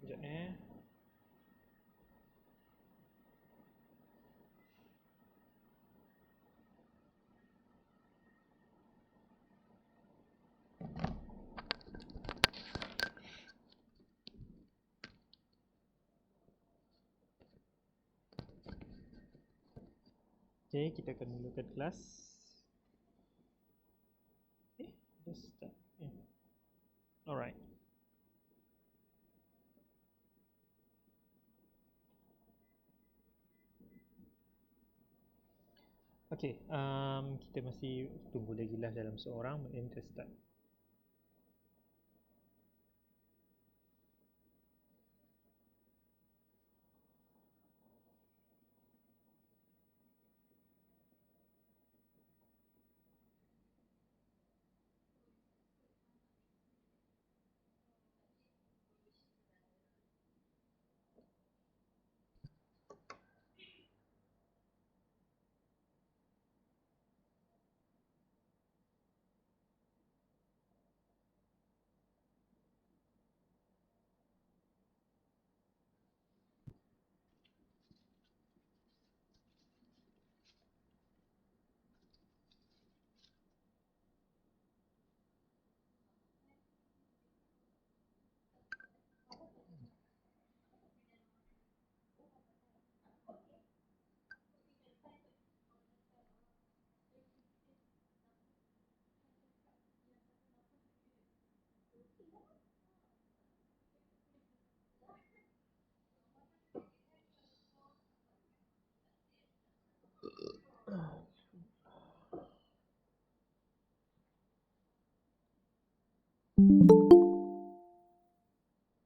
Sekejap eh. Okay, kita akan mulakan kelas. Dah start. Alright. Okay, kita masih tunggu lagi lah dalam seorang, and kita start.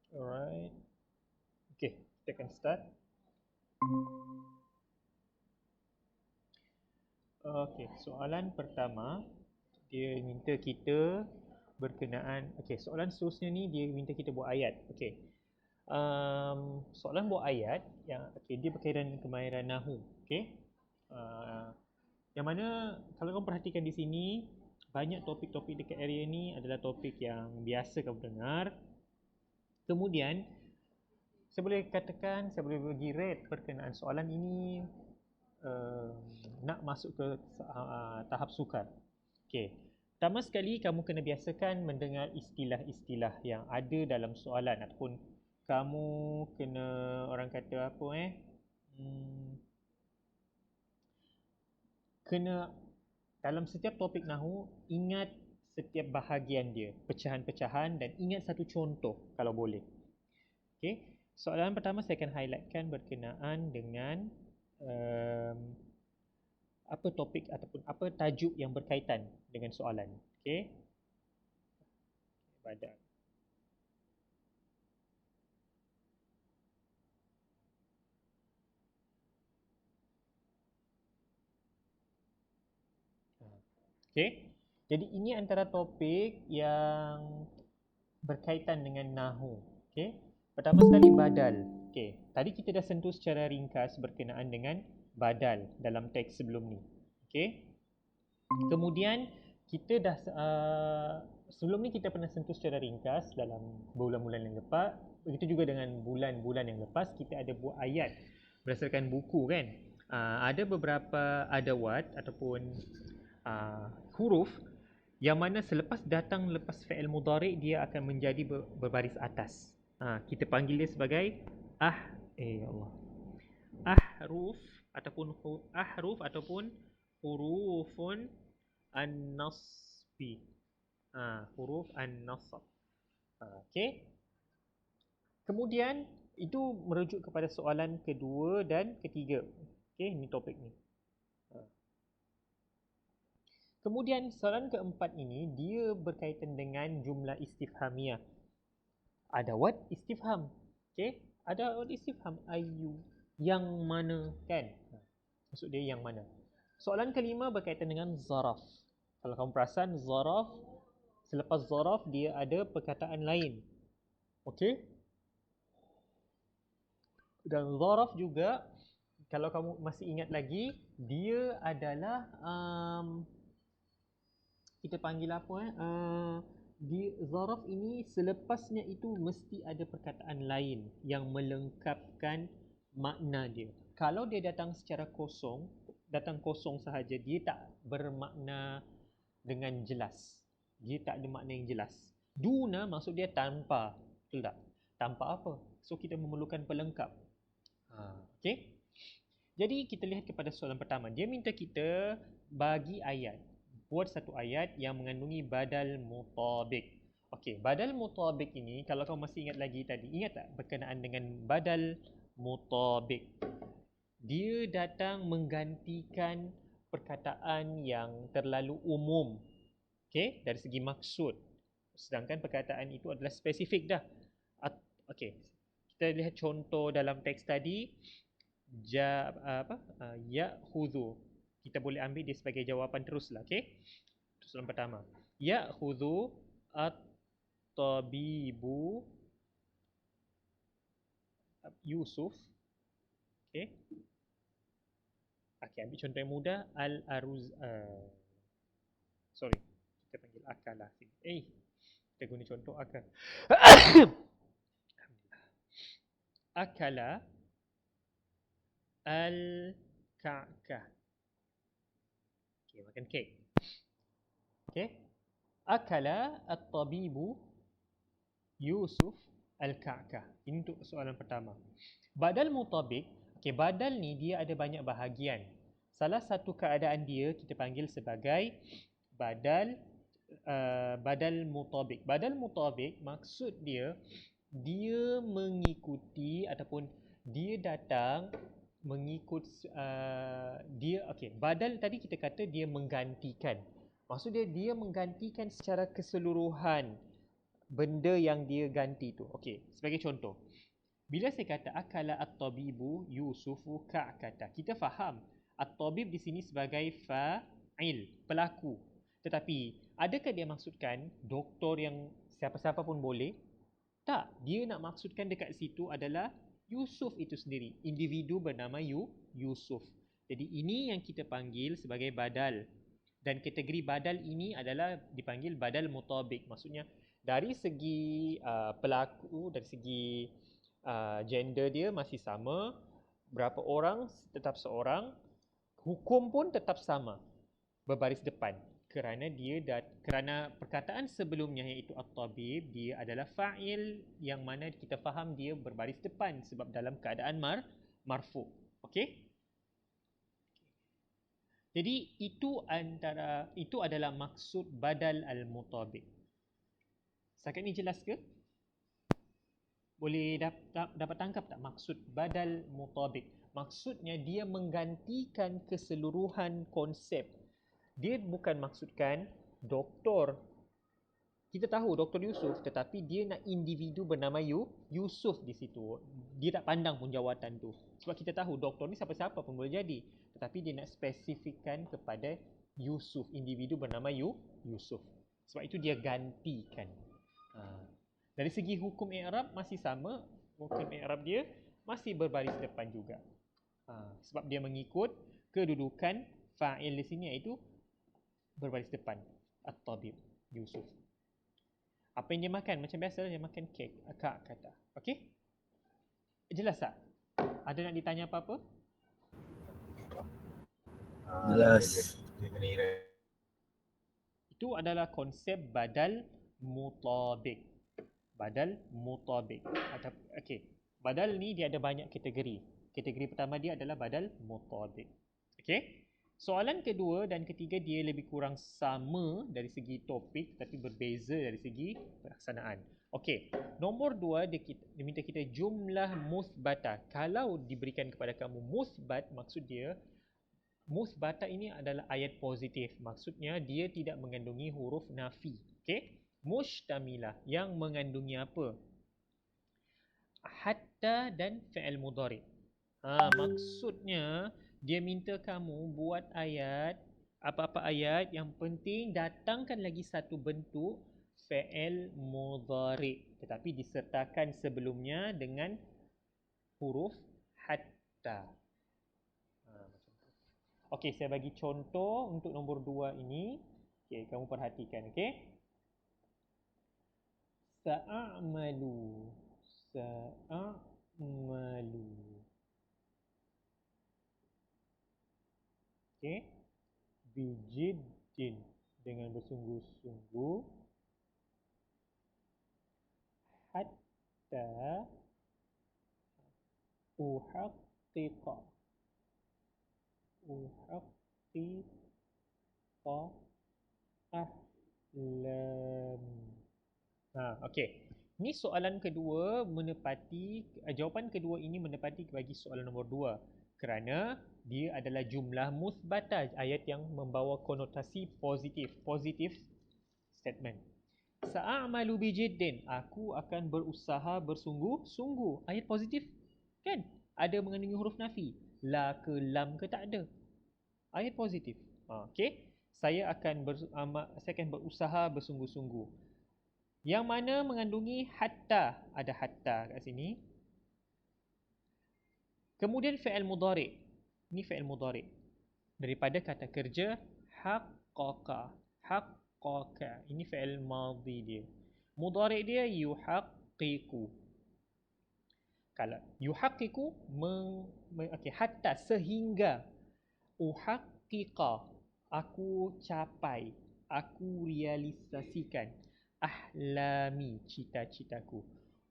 Alright. Okay, kita akan start. Okay, soalan pertama dia minta kita berkenaan. Okay, soalan seterusnya ni dia minta kita buat ayat. Okay, soalan buat ayat yang okay, dia berkaitan dengan kemahiran Nahu. Okay, yang mana kalau kamu perhatikan di sini, banyak topik-topik dekat area ni adalah topik yang biasa kamu dengar. Kemudian saya boleh katakan, saya boleh bagi rate berkenaan soalan ini nak masuk ke tahap sukar. Okay, pertama sekali kamu kena biasakan mendengar istilah-istilah yang ada dalam soalan, ataupun kamu kena, orang kata apa kena dalam setiap topik Nahu ingat setiap bahagian dia, pecahan-pecahan, dan ingat satu contoh kalau boleh. Okay, soalan pertama saya akan highlightkan berkenaan dengan apa topik ataupun apa tajuk yang berkaitan dengan soalan. Okay, badan. Okay, jadi ini antara topik yang berkaitan dengan Nahu. Okay, pertama sekali badal. Okay, tadi kita dah sentuh secara ringkas berkenaan dengan badal dalam teks sebelum ni. Okay, kemudian kita dah sebelum ni kita pernah sentuh secara ringkas dalam bulan-bulan yang lepas. Begitu juga dengan bulan-bulan yang lepas, kita ada buat ayat berdasarkan buku kan. Ada beberapa adawat ataupun huruf yang mana selepas datang lepas fi'il mudhari' dia akan menjadi berbaris atas. Kita panggil dia sebagai Allah. Ahruf ataupun hurufun an-nasbi. Huruf an-nasb. Okey. Kemudian itu merujuk kepada soalan kedua dan ketiga. Okey, ini topik ni. Kemudian soalan keempat ini dia berkaitan dengan jumlah istifhamiyah. Adawat istifham. Okey, adawat istifham ayu, yang mana kan? Maksud dia yang mana? Soalan kelima berkaitan dengan zaraf. Kalau kamu perasan zaraf, selepas zaraf dia ada perkataan lain. Okey? Dan zaraf juga, kalau kamu masih ingat lagi, dia adalah kita panggil apa di zaraf ini selepasnya itu mesti ada perkataan lain yang melengkapkan makna dia. Kalau dia datang secara kosong, datang kosong sahaja, dia tak bermakna dengan jelas. Dia tak ada makna yang jelas. Duna maksud dia tanpa, betul tak? Tanpa apa? So kita memerlukan pelengkap. Okay? Jadi kita lihat kepada soalan pertama. Dia minta kita bagi ayat. Buat satu ayat yang mengandungi badal mutabik. Okey, badal mutabik ini kalau kau masih ingat lagi tadi, ingat tak berkenaan dengan badal mutabik? Dia datang menggantikan perkataan yang terlalu umum. Okey, dari segi maksud. Sedangkan perkataan itu adalah spesifik dah. Okey. Kita lihat contoh dalam teks tadi. Ya'khudhu. Kita boleh ambil dia sebagai jawapan teruslah, okey? Soalan pertama. Ya'khudhu at-tabibu Yusuf. Okey. Okey, ambil contoh yang mudah. Al-aruz sorry. Kita panggil akalah. Kita guna contoh akal. Akala al-ka'kah. Okey, makan kek. Okey. Akala at-tabibu Yusuf al-ka'kah. Ini untuk soalan pertama. Badal mutabik. Okey, badal ni dia ada banyak bahagian. Salah satu keadaan dia kita panggil sebagai badal badal mutabik. Badal mutabik maksud dia mengikuti ataupun dia datang mengikut dia okey, badal tadi kita kata dia menggantikan. Maksud dia menggantikan secara keseluruhan benda yang dia ganti tu. Okey, sebagai contoh. Bila saya kata akala at-tabibu Yusufu ka'kata, kita faham at-tabib di sini sebagai fa'il, pelaku. Tetapi adakah dia maksudkan doktor yang siapa-siapa pun boleh? Tak, dia nak maksudkan dekat situ adalah Yusuf itu sendiri, individu bernama Yusuf. Jadi ini yang kita panggil sebagai badal. Dan kategori badal ini adalah dipanggil badal mutabik. Maksudnya dari segi pelaku, dari segi gender dia masih sama, berapa orang tetap seorang, hukum pun tetap sama, berbaris depan. Kerana perkataan sebelumnya iaitu at-tabib, dia adalah fa'il yang mana kita faham dia berbaris depan sebab dalam keadaan marfu. Okey? Jadi itu adalah maksud badal al-mutabik. Setakat ni jelas ke? Boleh dapat tangkap tak maksud badal mutabik? Maksudnya dia menggantikan keseluruhan konsep. Dia bukan maksudkan doktor. Kita tahu Dr. Yusuf, tetapi dia nak individu bernama Yusuf di situ. Dia tak pandang pun jawatan tu. Sebab kita tahu doktor ni siapa-siapa pun boleh jadi. Tetapi dia nak spesifikkan kepada Yusuf, individu bernama Yusuf. Sebab itu dia gantikan. Dari segi hukum i'rab masih sama. Hukum i'rab dia masih berbaris depan juga. Sebab dia mengikut kedudukan fa'il di sini iaitu berbaris depan. At-tabib Yusuf. Apa yang dia makan? Macam biasa dia makan kek. Akak kata. Okey? Jelas tak? Ada nak ditanya apa-apa? Jelas. Itu adalah konsep badal mutabik. Badal mutabik. Okey. Badal ni dia ada banyak kategori. Kategori pertama dia adalah badal mutabik. Okey? Soalan kedua dan ketiga dia lebih kurang sama dari segi topik tapi berbeza dari segi pelaksanaan. Okey, nombor 2 dia minta kita jumlah musbata. Kalau diberikan kepada kamu musbat, maksud dia musbata ini adalah ayat positif. Maksudnya dia tidak mengandungi huruf nafi. Okey? Mushtamilah yang mengandungi apa? Hatta dan fi'il mudhari'. Maksudnya dia minta kamu buat ayat, apa-apa ayat, yang penting datangkan lagi satu bentuk fi'il mudhari' tetapi disertakan sebelumnya dengan huruf hatta. Okey, saya bagi contoh untuk nombor 2 ini. Okey, kamu perhatikan, okey? Sa'amalu. Sa'amalu. Okey. Bijiddin, dengan bersungguh-sungguh. Hatta uhaqqiqa. Uhaqqiqa ahlami. Okey. Ni soalan kedua menepati, jawapan kedua ini menepati bagi soalan nombor 2 kerana dia adalah jumlah musbatah, ayat yang membawa konotasi positif, positive statement. Sa'amalu bijiddin, aku akan berusaha bersungguh-sungguh. Ayat positif kan? Ada mengandungi huruf nafi. La ke lam ke tak ada. Ayat positif. Okey. Saya akan berusaha bersungguh-sungguh. Yang mana mengandungi hatta. Ada hatta kat sini. Kemudian fi'il mudhari'. Ini fi'il mudhari'. Daripada kata kerja haqqaqa. Haqqaqa. Ini fi'il madhi dia. Mudhari' dia yuhaqqiqu. Kalau yuhaqqiqu hatta, sehingga. Uhaqqiqa, aku capai, aku realisasikan. Ahlami, cita-citaku.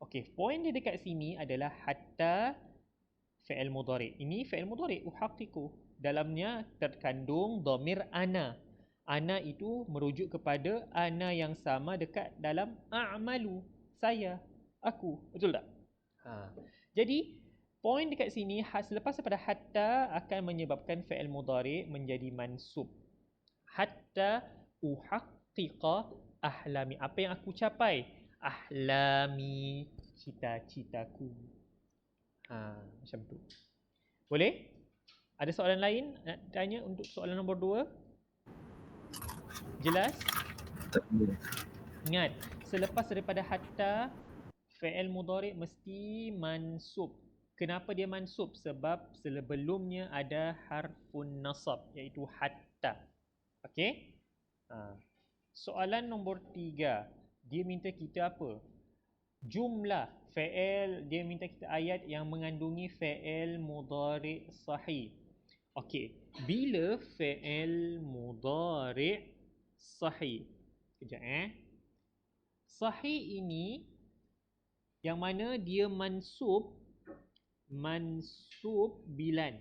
Okey, poin dia dekat sini adalah hatta fi'il mudhari'. Ini fi'il mudhari', uhaqqiqu. Dalamnya terkandung dhamir ana. Ana itu merujuk kepada ana yang sama dekat dalam a'malu, saya, aku. Betul tak? Jadi poin dekat sini, selepas daripada hatta akan menyebabkan fi'il mudhari' menjadi mansub. Hatta uhaqqiqa ahlami. Apa yang aku capai? Ahlami, cita-citaku. Macam tu. Boleh? Ada soalan lain nak tanya untuk soalan nombor 2? Jelas? Tak boleh. Ingat, selepas daripada hatta, fi'il mudhari' mesti mansub. Kenapa dia mansub? Sebab sebelumnya ada harfun nasab, iaitu hatta. Okey? Soalan nombor 3. Dia minta kita apa? Jumlah fi'il, dia minta kita ayat yang mengandungi fi'il mudhari' sahih. Okey, bila fi'il mudhari' sahih? Kejap Sahih ini yang mana dia mansub bilan.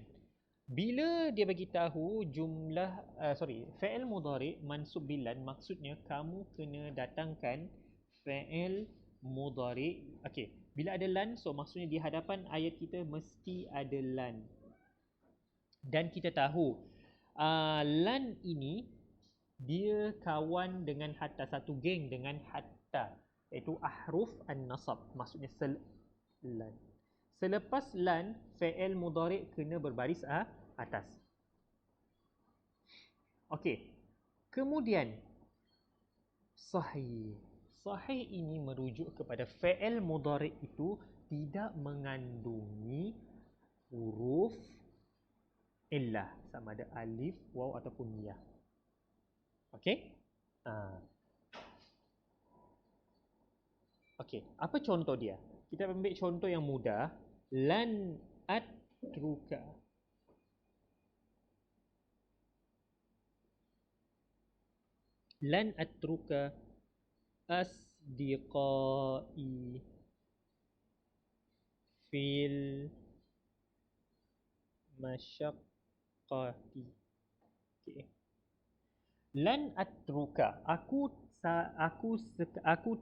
Bila dia bagi tahu jumlah fi'il mudhari' mansub bilan, maksudnya kamu kena datangkan fi'il mudhari'. Okey, bila ada lan, so maksudnya di hadapan ayat kita mesti ada lan. Dan kita tahu lan ini dia kawan dengan hatta, satu geng dengan hatta, iaitu ahruf an-nasab, maksudnya lan. Selepas lan, fi'il mudhari' kena berbaris atas. Okey. Kemudian sahih. Sahih ini merujuk kepada fi'il mudhari' itu tidak mengandungi huruf illah, sama ada alif, waw ataupun ya. Okey? Okey, apa contoh dia? Kita ambil contoh yang mudah. Lan atruka. Lan atruka asdiqai fil masyaqqati. Okey. Lan atruka, aku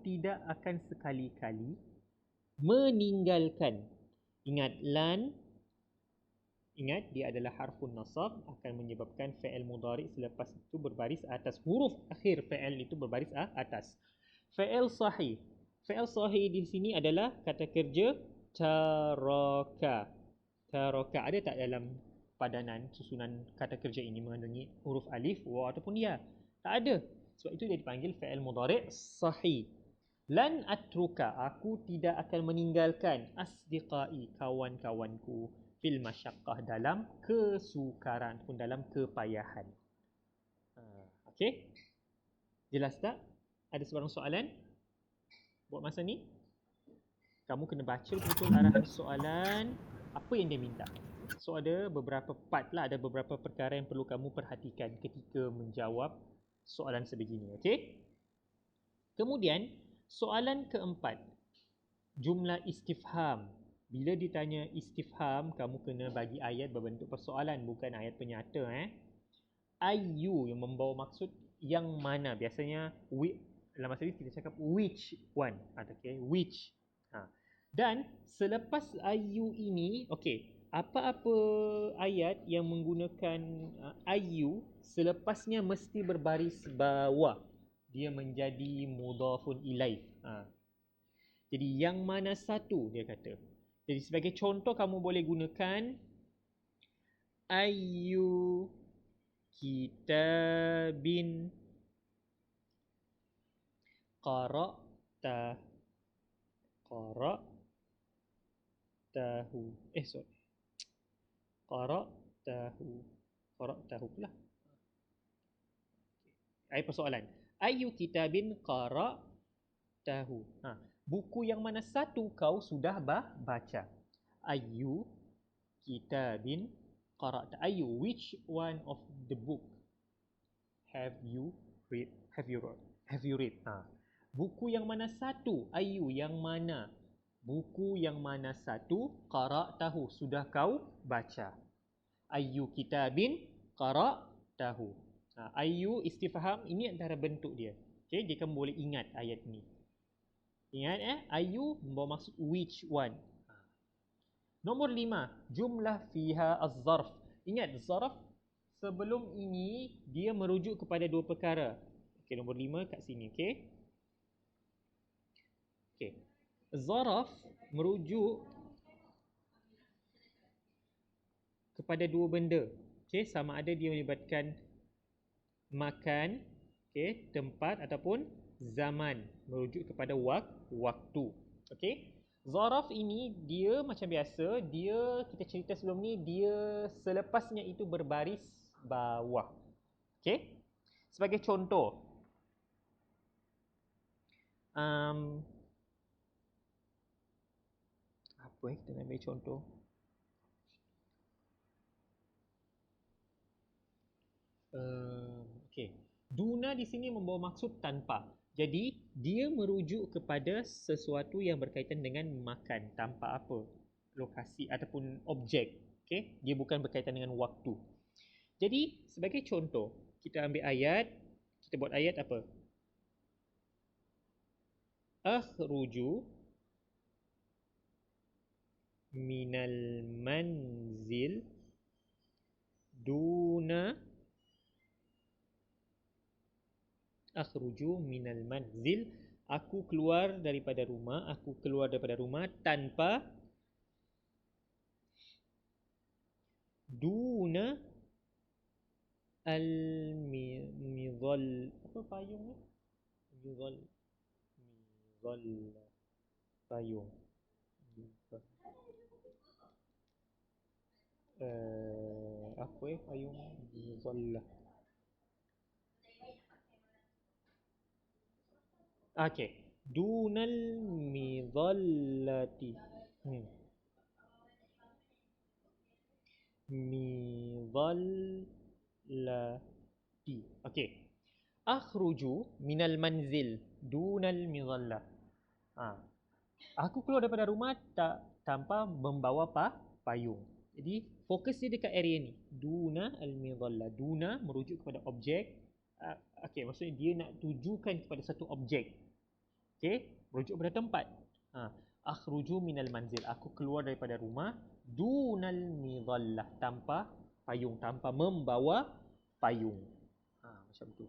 tidak akan sekali-kali meninggalkan. Ingat lan, dia adalah harfun nasab, akan menyebabkan fi'il mudhari' selepas itu berbaris atas. Huruf akhir fi'il itu berbaris atas. Fi'il sahih. Fi'il sahih di sini adalah kata kerja taraka. Taraka ada tak dalam padanan susunan kata kerja ini mengandungi huruf alif, waw ataupun ya? Tak ada. Sebab itu dia dipanggil fi'il mudhari' sahih. Lan atruka, aku tidak akan meninggalkan asdiqai, kawan-kawanku, fil masyaqqah, dalam kesukaran pun dalam kepayahan. Okey? Jelas tak? Ada sebarang soalan? Buat masa ni, kamu kena baca betul arahan soalan, apa yang dia minta. So ada beberapa part lah, ada beberapa perkara yang perlu kamu perhatikan ketika menjawab soalan sebegini, okey? Kemudian, soalan keempat, jumlah istifham. Bila ditanya istifham, kamu kena bagi ayat berbentuk persoalan, bukan ayat penyata. Ayu yang membawa maksud yang mana. Biasanya, dalam masa ini kita cakap which one. Okay, which. Dan selepas ayu ini, okay, apa-apa ayat yang menggunakan ayu, selepasnya mesti berbaris bawah. Dia menjadi mudhafun ilaih. Jadi yang mana satu dia kata. Jadi sebagai contoh kamu boleh gunakan ayu kitabin qara'tahu. Qara'tahu pula. Ayat persoalan. Ayu kitabin qara'tahu. Buku yang mana satu kau sudah baca? Ayu kitabin qara'ta. Ayu, which one of the book have you read? Buku yang mana satu? Ayu yang mana? Buku yang mana satu? Qara'tahu, sudah kau baca. Ayu kitabin qara'tahu. Ayu istifham, ini antara bentuk dia. Okay, dia kamu boleh ingat ayat ni. Ingat ayu membawa maksud which one. Nombor 5, jumlah fiha az-zarf. Ingat, zarf sebelum ini dia merujuk kepada dua perkara. Okey, nombor 5 kat sini, okey. Okey. Zarf merujuk kepada dua benda. Okey, sama ada dia melibatkan makan, okey, tempat ataupun zaman, merujuk kepada waktu. Okey. Zaraf ini dia macam biasa, dia kita cerita sebelum ni, dia selepasnya itu berbaris bawah. Okey. Sebagai contoh, apa kita nak ambil contoh? Okey. Duna di sini membawa maksud tanpa. Jadi, dia merujuk kepada sesuatu yang berkaitan dengan makan tanpa apa? Lokasi ataupun objek. Okay? Dia bukan berkaitan dengan waktu. Jadi, sebagai contoh, kita ambil ayat. Kita buat ayat apa? Akhruju minal manzil duna akhruju minal manzil, aku keluar daripada rumah tanpa duna al-midhal, apa payung ni? Midhal payung. Apa payung midhal. Okey, dunal midhallati. Midhallati. Okey. Akhruju minal manzil dunal midhallah. Aku keluar daripada rumah tanpa membawa payung. Jadi fokus dia dekat area ni. Duna al-midhallah. Duna merujuk kepada objek. Okey, maksudnya dia nak tujukan kepada satu objek. Okey, merujuk pada tempat. Akhruju minal manzil, aku keluar daripada rumah dunal midhallah, tanpa payung, tanpa membawa payung. Macam tu.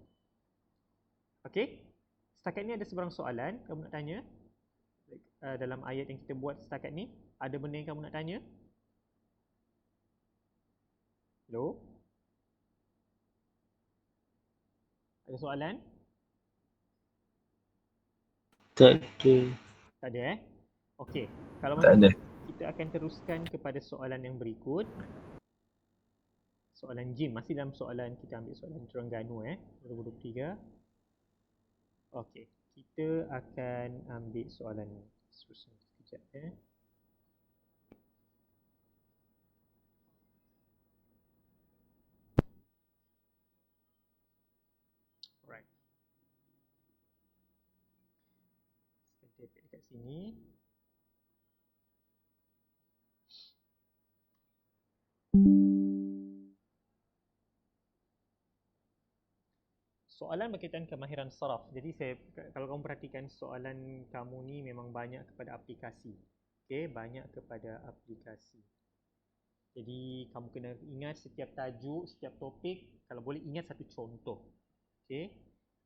Okey, setakat ni ada sebarang soalan kamu nak tanya dalam ayat yang kita buat setakat ni? Ada benda yang kamu nak tanya? Hello? Ada soalan? Tak ada. Tak ada Okey. Kalau Tak ada. kita akan teruskan kepada soalan yang berikut. Soalan Jim. Masih dalam soalan, kita ambil soalan Terengganu 2023. Okey. kita akan ambil soalan seterusnya. Sekejap Alright. Kita dekat sini. Soalan berkaitan kemahiran saraf. Jadi kalau kamu perhatikan soalan kamu ni memang banyak kepada aplikasi. Okey, banyak kepada aplikasi. Jadi kamu kena ingat setiap tajuk, setiap topik, kalau boleh ingat satu contoh. Okey,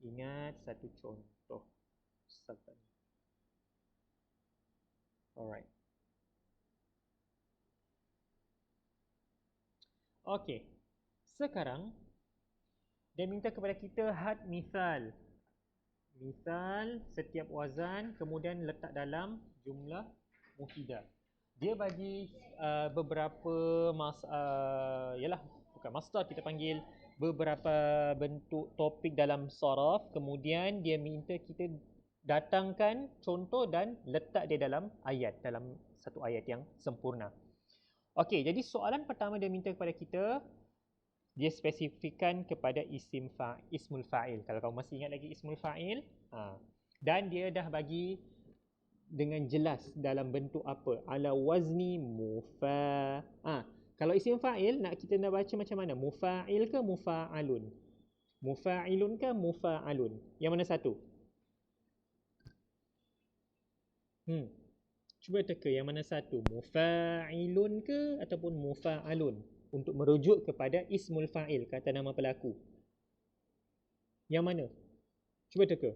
ingat satu contoh. Alright. Okey. Sekarang dia minta kepada kita had misal. Misal setiap wazan kemudian letak dalam jumlah mufidah. Dia bagi beberapa bukan masdar, kita panggil beberapa bentuk topik dalam saraf, kemudian dia minta kita datangkan contoh dan letak dia dalam ayat, dalam satu ayat yang sempurna. Okey, jadi soalan pertama dia minta kepada kita, dia spesifikkan kepada ismul fa'il. Kalau kamu masih ingat lagi ismul fa'il, dan dia dah bagi dengan jelas dalam bentuk apa, ala wazni kalau isim fa'il kita nak baca macam mana, mufa'il ke mufa'alun, mufa'ilun ke mufa'alun, yang mana satu? Cuba teka yang mana satu, mufa'ilun ke ataupun mufa'alun, untuk merujuk kepada ismul fa'il, kata nama pelaku. Yang mana? Cuba teka.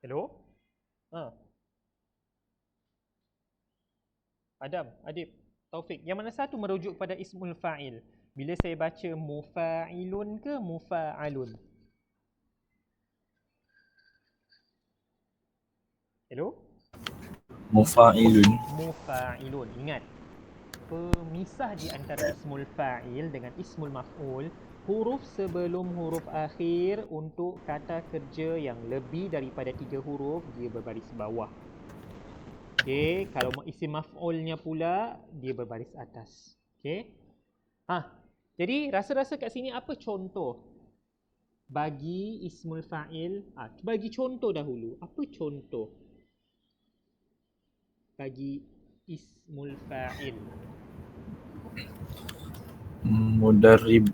Hello? Adam, Adib, Taufik, yang mana satu merujuk kepada ismul fa'il? Bila saya baca mufa'ilun ke mufa'alun? Hello? Mufa'ilun. Mufa'ilun. Ingat, pemisah di antara ismul fa'il dengan ismul maf'ul, huruf sebelum huruf akhir untuk kata kerja yang lebih daripada 3 huruf, dia berbaris bawah. Okey, kalau isim maf'ulnya pula, dia berbaris atas. Okey. Jadi rasa-rasa kat sini apa contoh bagi ismul fa'il? Bagi contoh dahulu. Apa contoh bagi ismul fa'il? Mudarrib.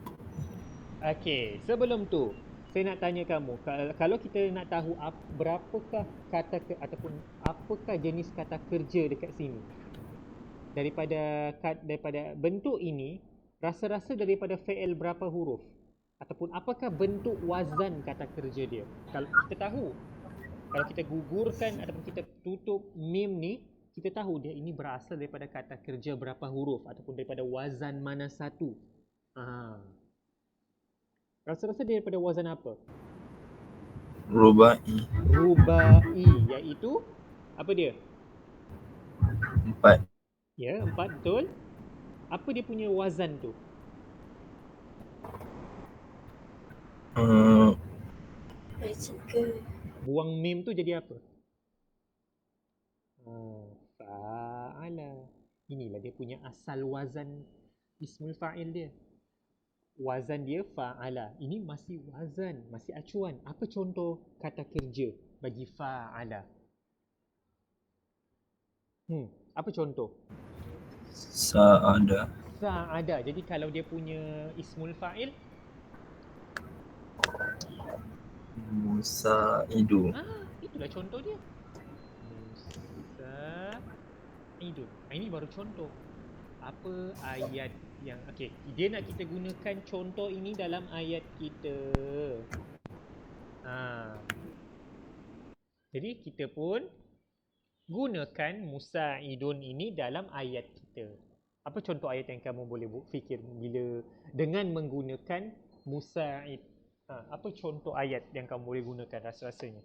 Okey, sebelum tu saya nak tanya kamu, kalau kita nak tahu berapakah kata ataupun apakah jenis kata kerja dekat sini, daripada bentuk ini, rasa-rasa daripada fi'il berapa huruf, ataupun apakah bentuk wazan kata kerja dia? Kalau kita tahu, kalau kita gugurkan ataupun kita tutup mim ni, kita tahu dia ini berasal daripada kata kerja berapa huruf ataupun daripada wazan mana satu. Rasa-rasa daripada wazan apa? Rubai. Rubai, iaitu apa dia? 4. Ya, 4, betul. Apa dia punya wazan tu? Buang mim tu jadi apa? Fa'ala. Inilah dia punya asal wazan ismul fa'il dia. Wazan dia fa'ala. Ini masih wazan, masih acuan. Apa contoh kata kerja bagi fa'ala? Apa contoh? Sa'ada. Sa'ada. Jadi kalau dia punya ismul fa'il, Musa'idu. Itulah contoh dia. Musa'idun. Ini baru contoh. Apa ayat yang dia nak kita gunakan contoh ini dalam ayat kita. Jadi kita pun gunakan musa'idun ini dalam ayat kita. Apa contoh ayat yang kamu boleh fikir bila dengan menggunakan musa'id? Apa contoh ayat yang kamu boleh gunakan rasa-rasanya?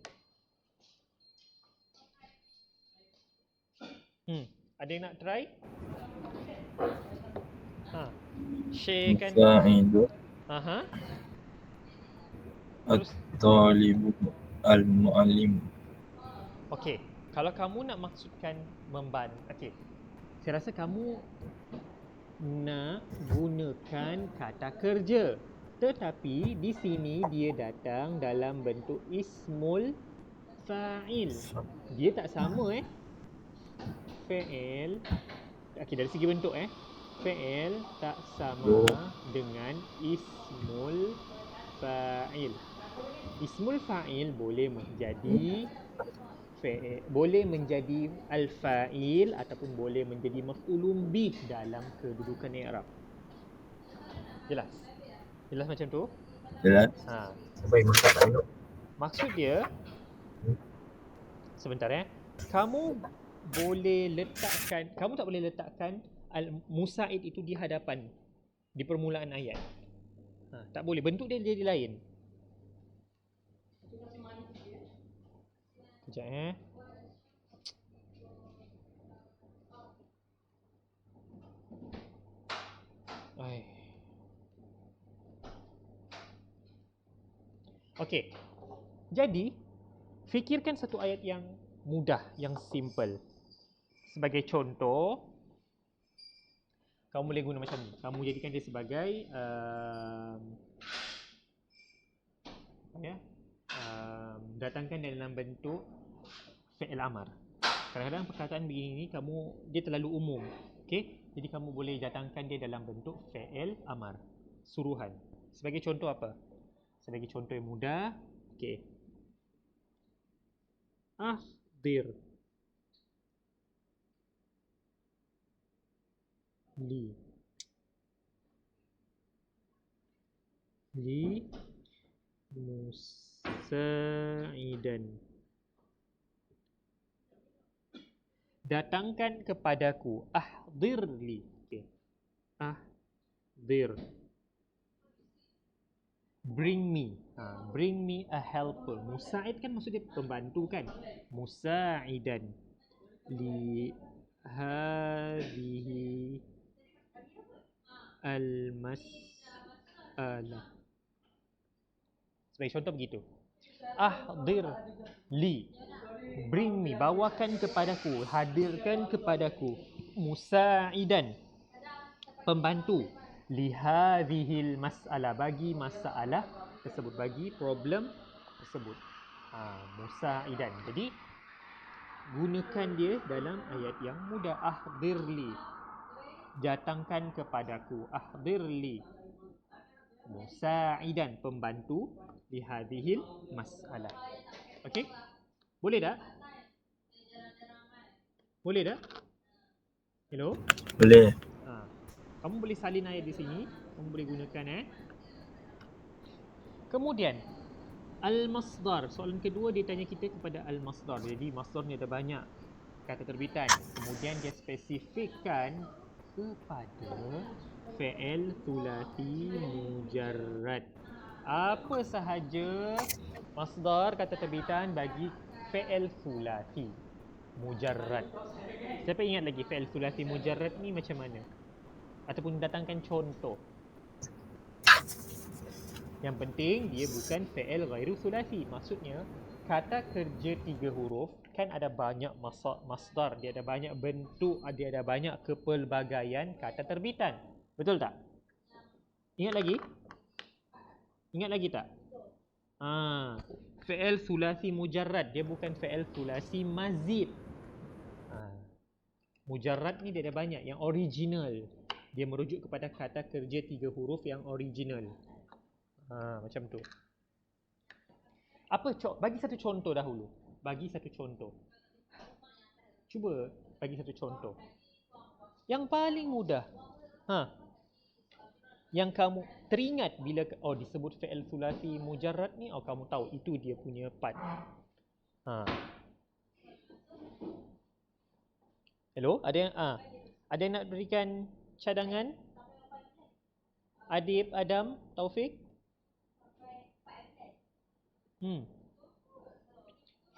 Ada yang nak try? Sharekan. Musa'idu. Terus Talibu al-muallim. Okey, kalau kamu nak maksudkan okey. Saya rasa kamu nak gunakan kata kerja. Tetapi di sini dia datang dalam bentuk ismul fa'il. Dia tak sama Fa'il. Okey, dari segi bentuk Fa'il tak sama dengan ismul fa'il. Ismul fa'il boleh menjadi boleh menjadi al-fa'il ataupun boleh menjadi maf'ulun bih dalam kedudukan i'rab. Jelas? Jelas macam tu? Jelas. Sampai masak tak minum. Maksud dia sebentar kamu tak boleh letakkan al-musaid itu di hadapan di permulaan ayat. Tak boleh, bentuk dia jadi lain. Sekejap Okey. Jadi, fikirkan satu ayat yang mudah, yang simple. Sebagai contoh, kamu boleh guna macam ni. Kamu jadikan dia sebagai datangkan dalam bentuk fi'il amar. Kadang-kadang perkataan begini dia terlalu umum. Okey? Jadi kamu boleh datangkan dia dalam bentuk fi'il amar, suruhan. Sebagai contoh apa? Sebagai contoh yang mudah, okey. Ahdir li musaidan. Datangkan kepadaku. Ahdir li. Okey. Ahdir. Bring me. Bring me a helper. Musaid kan maksud dia pembantu kan? Musaidan. Li hadhihi al-mas'alah. Sebagai contoh begitu. Ahdir li. Bring me. Bawakan kepadaku. Hadirkan kepadaku. Musaidan. Pembantu. Lihadhil mas'alah, bagi masalah tersebut, bagi problem tersebut. Musaidan. Jadi gunakan dia dalam ayat yang mudah. Ahdirli, datangkan kepadaku. Ahdirli musaidan, pembantu. Lihadhil mas'alah. Okey? Boleh tak? Boleh tak? Hello? Boleh. Kamu boleh salin ayat di sini. Kamu boleh gunakan Kemudian al-masdar. Soalan kedua dia tanya kita kepada al-masdar. Jadi masdar ni ada banyak kata terbitan. Kemudian dia spesifikkan kepada fi'il thulathi mujarrad. Apa sahaja masdar kata terbitan bagi fi'il thulathi mujarrad. Siapa ingat lagi fi'il thulathi mujarrad ni macam mana? Ataupun datangkan contoh. Yang penting dia bukan fi'il ghairu thulathi. Maksudnya kata kerja 3 huruf kan ada banyak masdar, dia ada banyak bentuk, dia ada banyak kepelbagaian kata terbitan. Betul tak? Ingat lagi? Ingat lagi tak? Fi'il thulathi mujarrad, dia bukan fi'il thulathi mazid. Mujarrad ni dia ada banyak, yang original. Dia merujuk kepada kata kerja 3 huruf yang original. Macam tu. Bagi satu contoh dahulu. Bagi satu contoh. Cuba bagi satu contoh. Yang paling mudah. Yang kamu teringat bila disebut fi'il thulathi mujarrad ni, kamu tahu itu dia punya part. Hello, ada yang nak berikan cadangan? Adib, Adam, Taufik?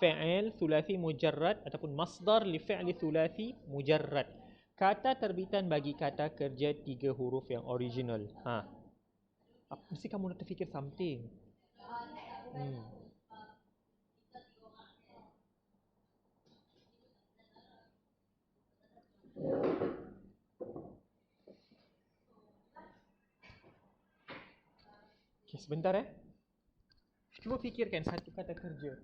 Fi'il thulathi mujarrad ataupun masdar li fi'li thulathi mujarrad. Kata terbitan bagi kata kerja 3 huruf yang original. Mesti kamu nak terfikir something. Okay, sebentar Cuba fikirkan satu kata kerja.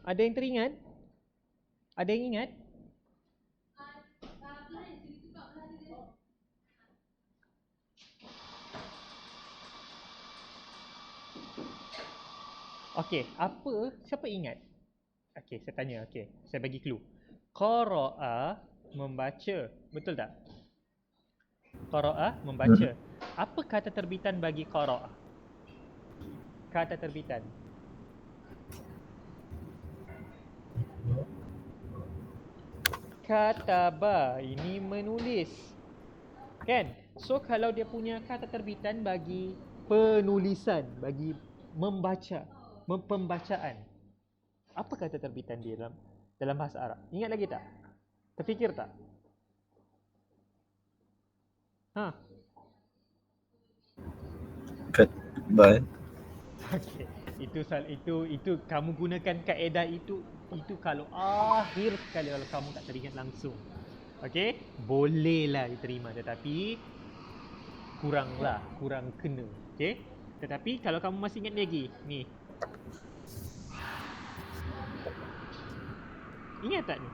Ada yang teringat? Ada yang ingat? Okey, apa? Siapa ingat? Okey, saya tanya. Okey, saya bagi clue. Qara'a membaca, betul tak? Qara'a membaca. Apa kata terbitan bagi qara'a? Kata terbitan. Kataba, ini menulis. Kan? So kalau dia punya kata terbitan bagi penulisan, bagi membaca, pembacaan. Apa kata terbitan dia dalam bahasa Arab? Ingat lagi tak? Terfikir tak? Katba. Okey. Itu kamu gunakan kaedah itu kalau akhir sekali kalau kamu tak teringat langsung. Okey? Bolehlah diterima tetapi kurang kena. Okey? Tetapi kalau kamu masih ingat lagi, ni. Ingat tak ni?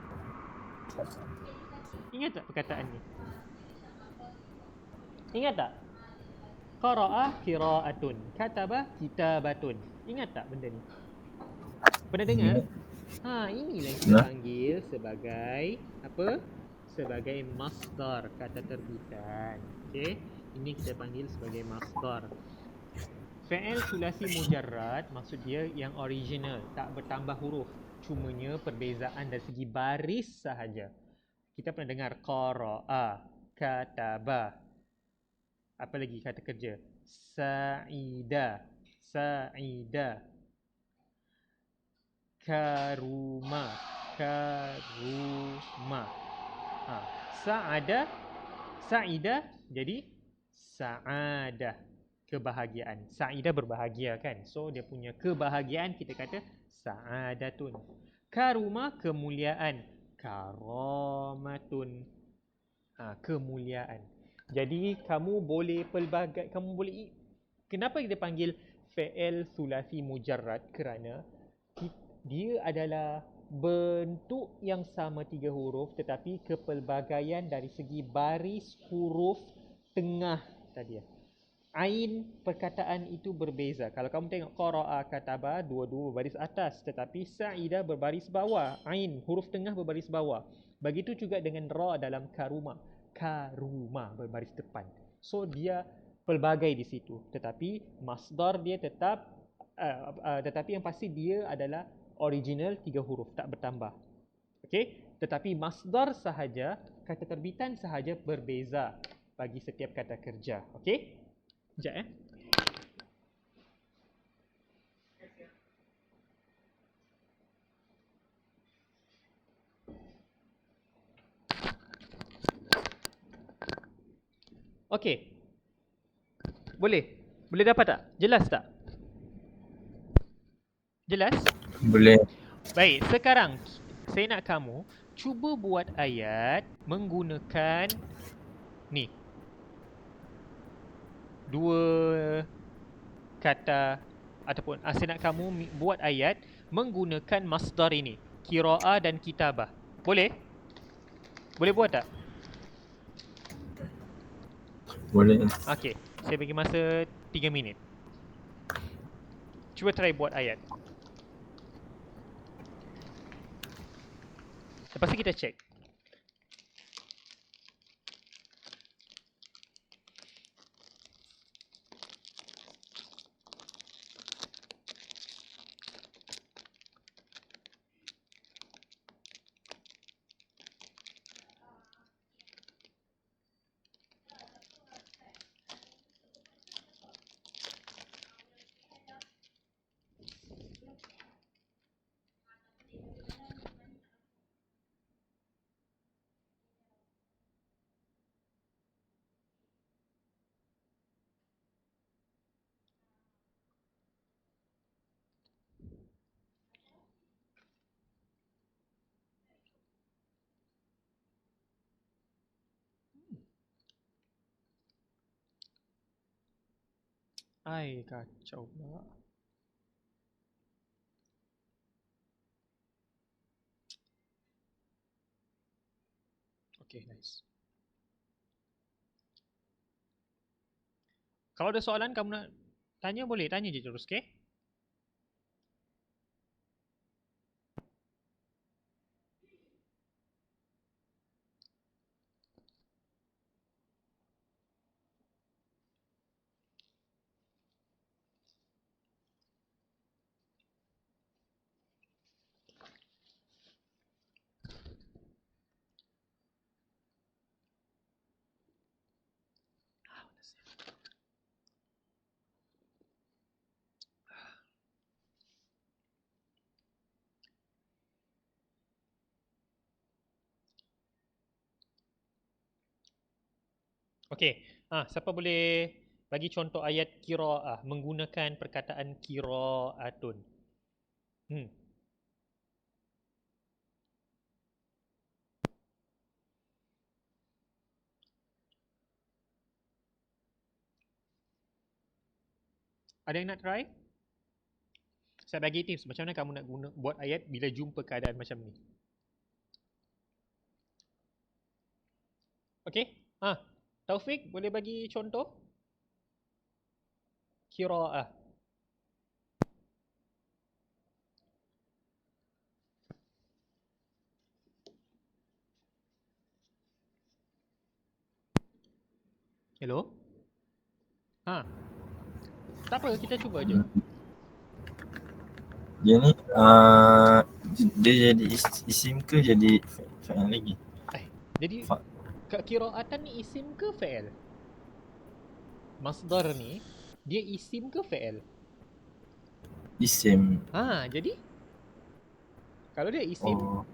Ingat tak perkataan ni? Ingat tak? Qara'a qira'atun, kataba kitabatun. Ingat tak benda ni? Pernah dengar? Inilah yang kita panggil sebagai apa? Sebagai masdar, kata terbitan. Okey? Ini kita panggil sebagai masdar. Fi'il sulasi mujarrad maksud dia yang original, tak bertambah huruf. Cumanya perbezaan dari segi baris sahaja. Kita pernah dengar qara'a, kataba. Apa lagi kata kerja? Sa'ida, sa'ida. Karuma, karuma. Sa'ada, sa'ida jadi sa'adah, kebahagiaan. Sa'ida berbahagia kan? So dia punya kebahagiaan kita kata sa'adatun. Karuma, kemuliaan. Karamatun, kemuliaan. Jadi kamu boleh pelbagai, kenapa kita panggil fi'il sulasi mujarrad? Kerana dia adalah bentuk yang sama 3 huruf tetapi kepelbagaian dari segi baris huruf tengah tadi. Ain perkataan itu berbeza. Kalau kamu tengok qara'a, kataba, dua-dua berbaris atas, tetapi sa'ida berbaris bawah. Ain huruf tengah berbaris bawah. Begitu juga dengan ra dalam karuma. Karuma berbaris depan. So dia pelbagai di situ. Tetapi masdar dia tetap tetapi yang pasti dia adalah original 3 huruf, tak bertambah. Okey? Tetapi masdar sahaja, kata terbitan sahaja berbeza bagi setiap kata kerja. Okey? Sekejap Okey. Boleh dapat tak? Jelas tak? Jelas? Boleh. Baik, sekarang saya nak kamu cuba buat ayat menggunakan ni. 2 kata ataupun saya nak kamu buat ayat menggunakan masdar ini, qira'a dan kitabah. Boleh? Boleh buat tak? Boleh. Okey, saya bagi masa 3 minit. Cuba try buat ayat. Lepas tu kita check. Ai, kacau pula. Okay, nice. Kalau ada soalan kamu nak tanya, boleh tanya je terus, okay? Okay, siapa boleh bagi contoh ayat qiraah menggunakan perkataan qiraatun? Ada yang nak try? Saya bagi tips macam mana kamu nak buat ayat bila jumpa keadaan macam ni. Okay? Taufik boleh bagi contoh? Qiraah. Hello? Tak apa, kita cuba je. Dia ni dia jadi isim ke jadi fa'il lagi? Jadi qiraatan ni isim ke fa'il? Masdar ni dia isim ke fa'il? Isim. Jadi kalau dia isim, Oh.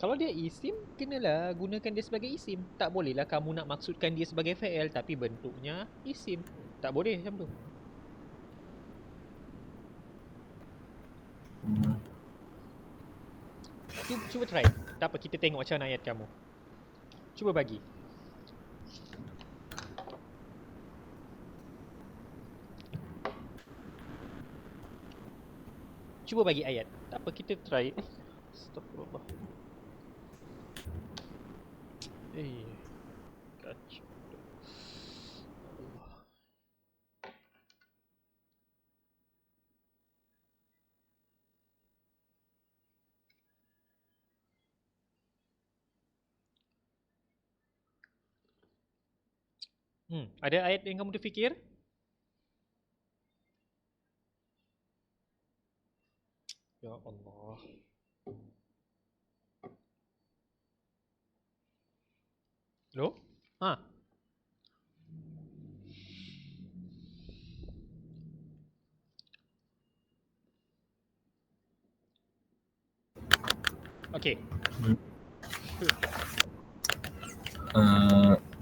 kalau dia isim, kenalah gunakan dia sebagai isim. Tak bolehlah kamu nak maksudkan dia sebagai fa'il tapi bentuknya isim. Tak boleh macam tu. Cuba try. Tak apa, kita tengok macam mana ayat kamu. Cuba bagi. Cuba bagi ayat. Tak apa, kita try. Astagfirullah. Kacau. Allah. Ada ayat yang kamu terfikir? Ya Allah. Hello? Okay.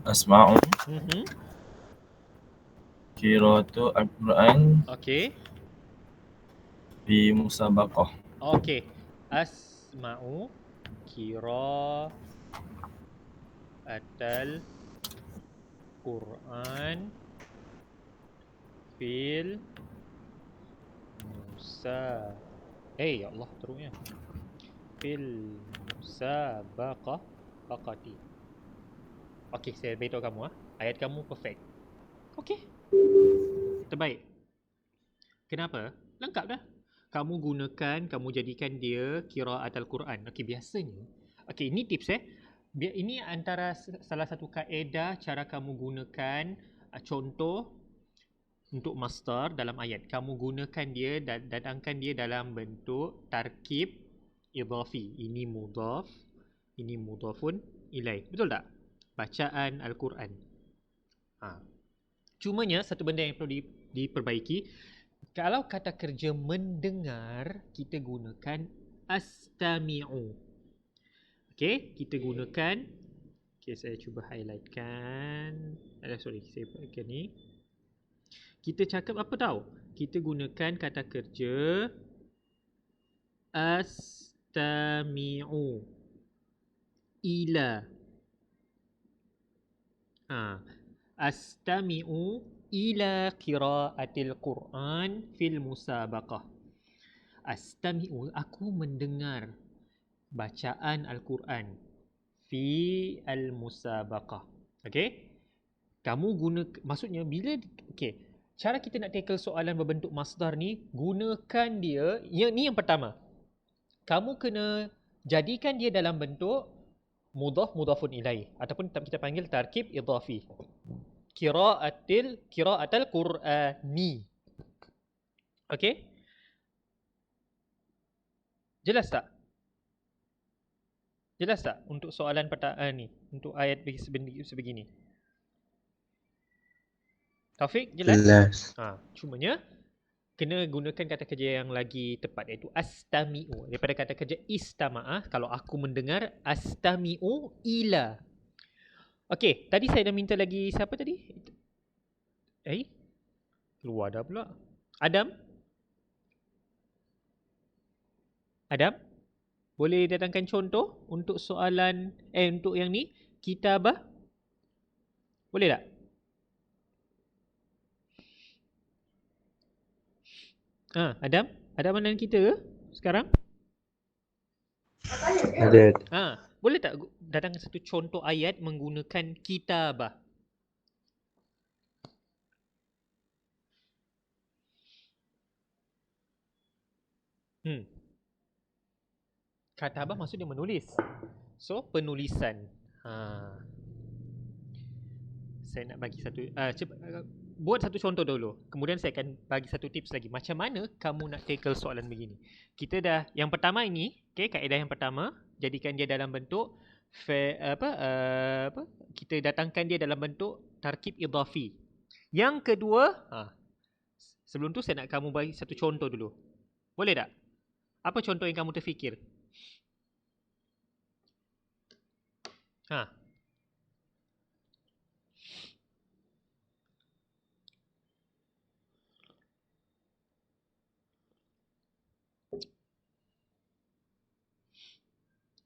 Asma'un. Qiraatu Al-Quran. Okay. Fi musabaqah. Okay. Asma'u qiraatal Quran fil ya Allah teruknya. Fil musabaqah baqati. Okay, saya beritahu kamu ayat kamu perfect. Okay. Terbaik. Kenapa? Lengkap dah. kamu jadikan dia qiraat al-Quran. Okey, biasanya. Okey, ini tips Ini antara salah satu kaedah cara kamu gunakan contoh untuk masdar dalam ayat. Kamu gunakan dia dan datangkan dia dalam bentuk tarkib idhafi. Ini mudhaf, ini mudhafun ilaih. Betul tak? Bacaan Al-Quran. Cumanya satu benda yang perlu diperbaiki. Kalau kata kerja mendengar, kita gunakan astami'u. Okey, kita gunakan. Okey, saya cuba highlightkan. Saya buatkan ni. Kita cakap apa tahu? Kita gunakan kata kerja astami'u ila. Astami'u ila qiraatil Quran fil musabaqah. Astami'u, aku mendengar bacaan Al-Quran fi al-musabaqah. Okey? Kamu guna, maksudnya bila cara kita nak tackle soalan berbentuk masdar ni, gunakan dia, ni yang pertama. Kamu kena jadikan dia dalam bentuk mudhafun ilaih ataupun kita panggil tarkib idhafi. Qiraatul Qur'ani. Okey? Jelas tak? Jelas tak untuk soalan pertanyaan ni, untuk ayat sebegini? Taufik, jelas? Jelas. Cumanya kena gunakan kata kerja yang lagi tepat, iaitu astami'u. Daripada kata kerja istama'ah, kalau aku mendengar, astami'u ila. Okey, tadi saya dah minta lagi siapa tadi? Keluar dah pula. Adam? Boleh datangkan contoh untuk soalan untuk yang ni, kitabah? Boleh tak? Adam? Ada mana kita ke sekarang? Ada. Boleh tak datangkan satu contoh ayat menggunakan kitabah? Katabah maksudnya menulis. So, penulisan. Saya nak bagi satu buat satu contoh dulu. Kemudian saya akan bagi satu tips lagi. Macam mana kamu nak tackle soalan begini? Kita dah yang pertama ini, kaedah yang pertama, jadikan dia dalam bentuk kita datangkan dia dalam bentuk tarkib idhafi. Yang kedua, sebelum tu saya nak kamu bagi satu contoh dulu. Boleh tak? Apa contoh yang kamu terfikir?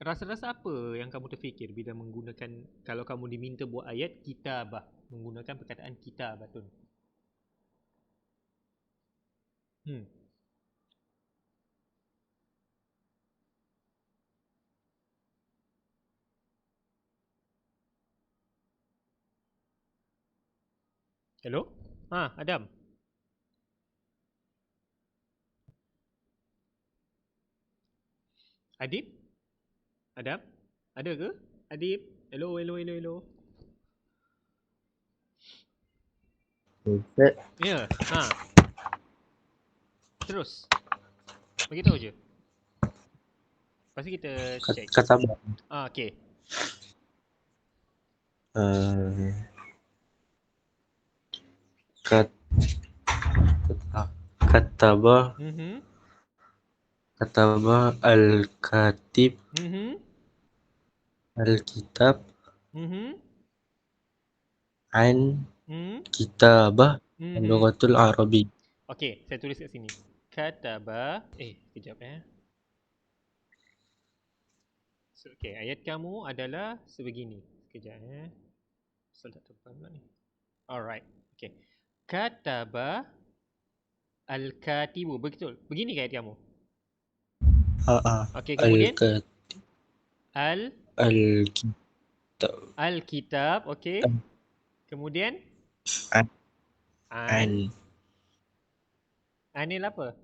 Rasa-rasa apa yang kamu terfikir bila menggunakan, kalau kamu diminta buat ayat kitabah, menggunakan perkataan kitabatun? Hello? Adam? Adib? Adam? Ada ke? Adib? Hello. Ya. Terus. Beritahu je. Lepas tu kita check. Katabah. Okey. Katabah. Katabah al-katib. Al-kitab. An kitabah al-lughatul arabi. Okey, saya tulis kat sini. Katabah. Kejap So, ayat kamu adalah sebegini. Sekejap Pasal tak tepat pula ni. Alright. Okey. Katabah al-katibu. Betul. Begini ke ayat kamu? Okey, kemudian Al-kitab, okey. Kemudian Anil apa?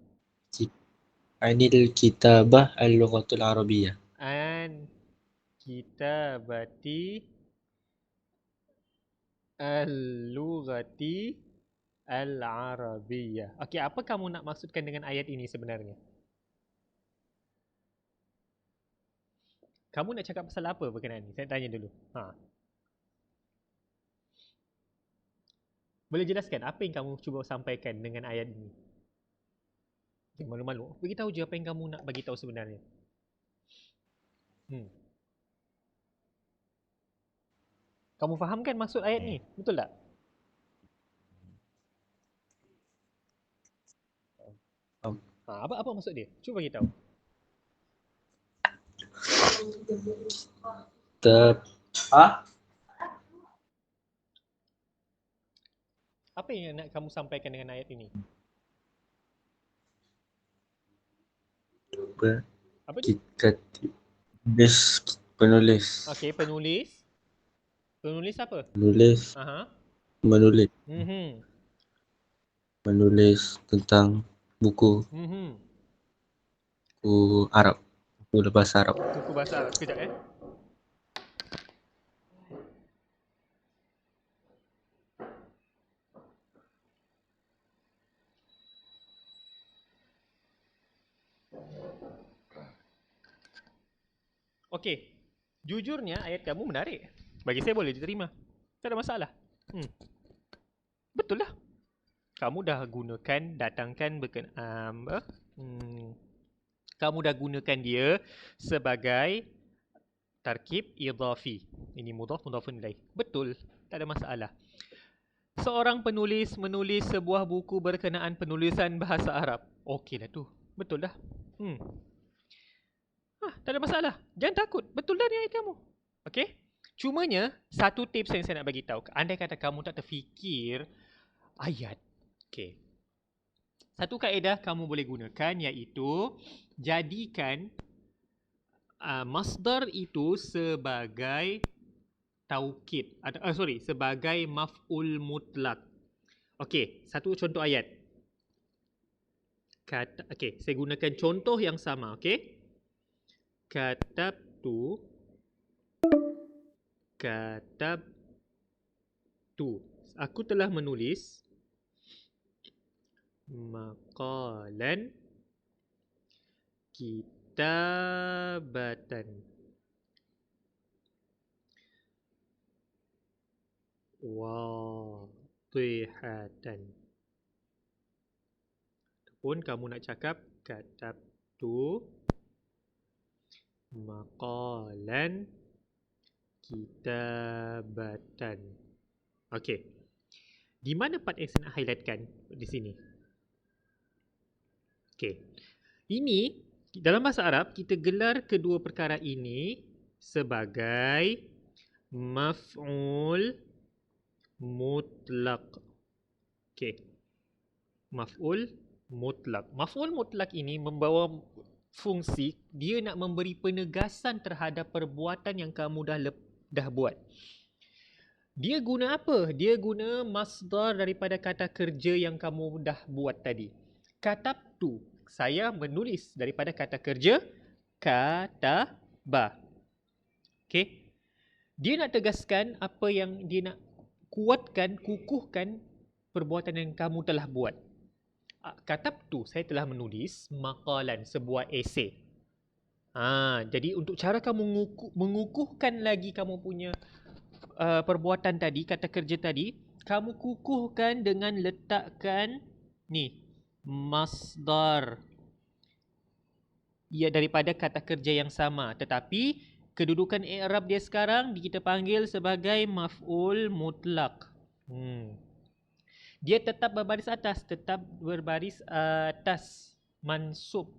Anil kitabah al-lughatul arabiyyah. An kitabati al-lughati al-arabiyyah. Okey, apa kamu nak maksudkan dengan ayat ini sebenarnya? Kamu nak cakap pasal apa berkenaan ni? Saya tanya dulu. Boleh jelaskan apa yang kamu cuba sampaikan dengan ayat ini? Malu-malu. Beritahu je apa yang kamu nak bagi tahu sebenarnya. Kamu faham kan maksud ayat ni? Betul tak? Apa maksud dia? Cuba bagi tahu. Apa yang nak kamu sampaikan dengan ayat ini? Apa dia? Penulis. Okey, penulis. Penulis apa? Menulis tentang buku Arab. Buku bahasa Arab. Buku bahasa Arab. Sekejap Okey. Jujurnya ayat kamu menarik. Bagi saya boleh diterima. Tak ada masalah. Betul lah. Kamu dah gunakan, datangkan kamu dah gunakan dia sebagai tarkib idhafi. Ini mudhaf mudhafun ilaih. Betul, tak ada masalah. Seorang penulis menulis sebuah buku berkenaan penulisan bahasa Arab. Okeylah tu. Betul dah. Tak ada masalah. Jangan takut. Betul dah ni ayat kamu. Okey? Cumanya satu tips yang saya nak bagi tahu. Andai kata kamu tak terfikir ayat. Okey. Satu kaedah kamu boleh gunakan iaitu jadikan masdar itu sebagai taukid. Sebagai maf'ul mutlak. Okey, satu contoh ayat. Saya gunakan contoh yang sama, okey? Katabtu. Aku telah menulis maqalan kitabatan wadihatan. Ataupun kamu nak cakap katabtu maqalan kitabatan. Okey. Di mana part yang saya nak highlightkan di sini? Okey. Ini dalam bahasa Arab kita gelar kedua perkara ini sebagai maf'ul mutlaq. Okey. Maf'ul mutlaq. Maf'ul mutlaq ini membawa fungsi dia nak memberi penegasan terhadap perbuatan yang kamu dah buat. Dia guna apa? Dia guna masdar daripada kata kerja yang kamu dah buat tadi. Katabtu, saya menulis daripada kata kerja kataba. Okey. Dia nak tegaskan apa yang dia nak kuatkan, kukuhkan perbuatan yang kamu telah buat. Katabtu, saya telah menulis maqalan, sebuah esei. Jadi untuk cara kamu mengukuhkan lagi kamu punya perbuatan tadi, kata kerja tadi, kamu kukuhkan dengan letakkan ni masdar ia daripada kata kerja yang sama, tetapi kedudukan i'rab dia sekarang kita panggil sebagai maf'ul mutlaq. Dia tetap berbaris atas, mansub.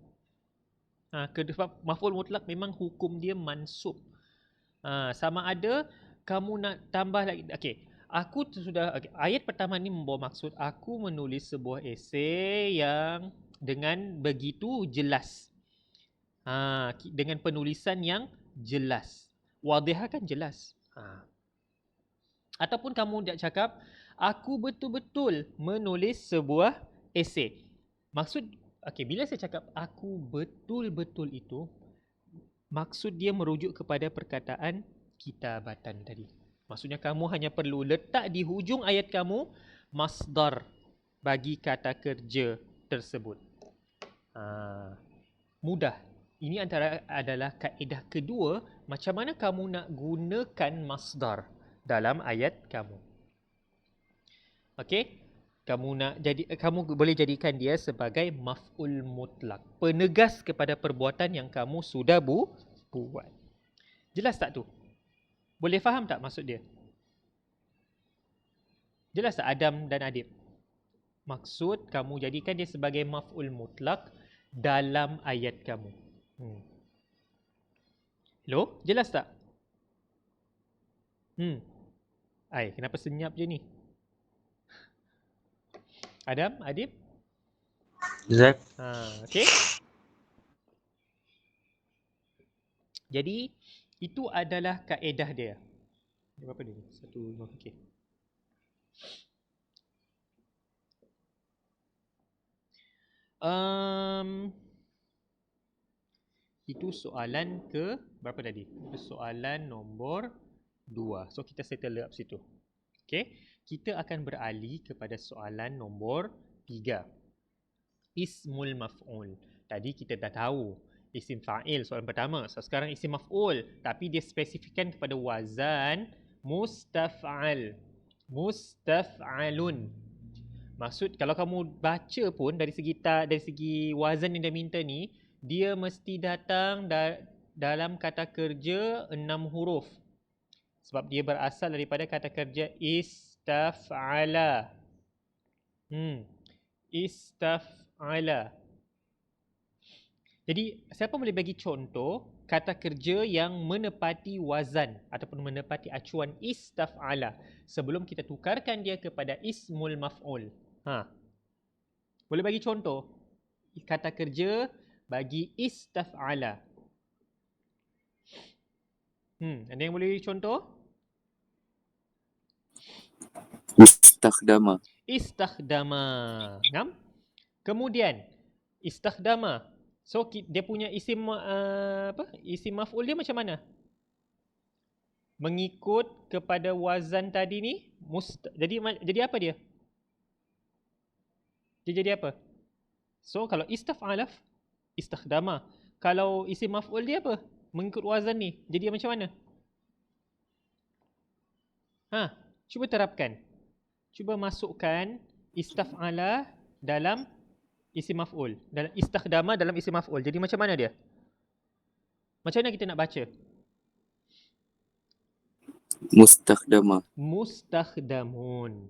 Maf'ul mutlaq memang hukum dia mansub. Sama ada kamu nak tambah lagi. Okey, ayat pertama ni membawa maksud aku menulis sebuah esei yang dengan begitu jelas. Dengan penulisan yang jelas. Wadihah kan jelas. Ataupun kamu nak cakap aku betul-betul menulis sebuah esei. Maksud Okey, bila saya cakap aku betul-betul itu, maksud dia merujuk kepada perkataan kitabatan tadi. Maksudnya kamu hanya perlu letak di hujung ayat kamu masdar bagi kata kerja tersebut. Mudah. Ini adalah kaedah kedua macam mana kamu nak gunakan masdar dalam ayat kamu. Okey? Kamu boleh jadikan dia sebagai maf'ul mutlak, penegas kepada perbuatan yang kamu sudah buat. Jelas tak tu? Boleh faham tak maksud dia? Jelas tak Adam dan Adib? Maksud kamu jadikan dia sebagai maf'ul mutlak dalam ayat kamu. Hello? Jelas tak? Kenapa senyap je ni? Adam, Adib? Zat. Okey. Jadi, itu adalah kaedah dia. Berapa dia? 1, 2, okey. Itu soalan ke berapa tadi? Itu soalan nombor 2. So, kita settle up situ. Okey. Kita akan beralih kepada soalan nombor 3. Ismul maf'ul. Tadi kita dah tahu isim fa'il soalan pertama. So sekarang isim maf'ul, tapi dia spesifikkan kepada wazan mustaf'al. Mustaf'alun. Maksud kalau kamu baca pun dari segi wazan yang dia minta ni, dia mesti datang dalam kata kerja 6 huruf. Sebab dia berasal daripada kata kerja istaf'ala. Istaf'ala. Jadi, siapa boleh bagi contoh kata kerja yang menepati wazan ataupun menepati acuan istaf'ala sebelum kita tukarkan dia kepada ismul maf'ul? Boleh bagi contoh kata kerja bagi istaf'ala? Ada yang boleh bagi contoh? Istakhdama. Istakhdama. Ngam? Kemudian istakhdama. So dia punya isim isim maf'ul dia macam mana? Mengikut kepada wazan tadi ni, jadi apa dia? Dia jadi apa? So kalau istaf'ala, istakhdama. Kalau isim maf'ul dia apa? Mengikut wazan ni, jadi macam mana? Cuba terapkan. Cuba masukkan istaf'ala dalam isim maf'ul. Dalam istakhdama dalam isim maf'ul. Jadi macam mana dia? Macam mana kita nak baca? Mustakhdama. Mustakhdamun.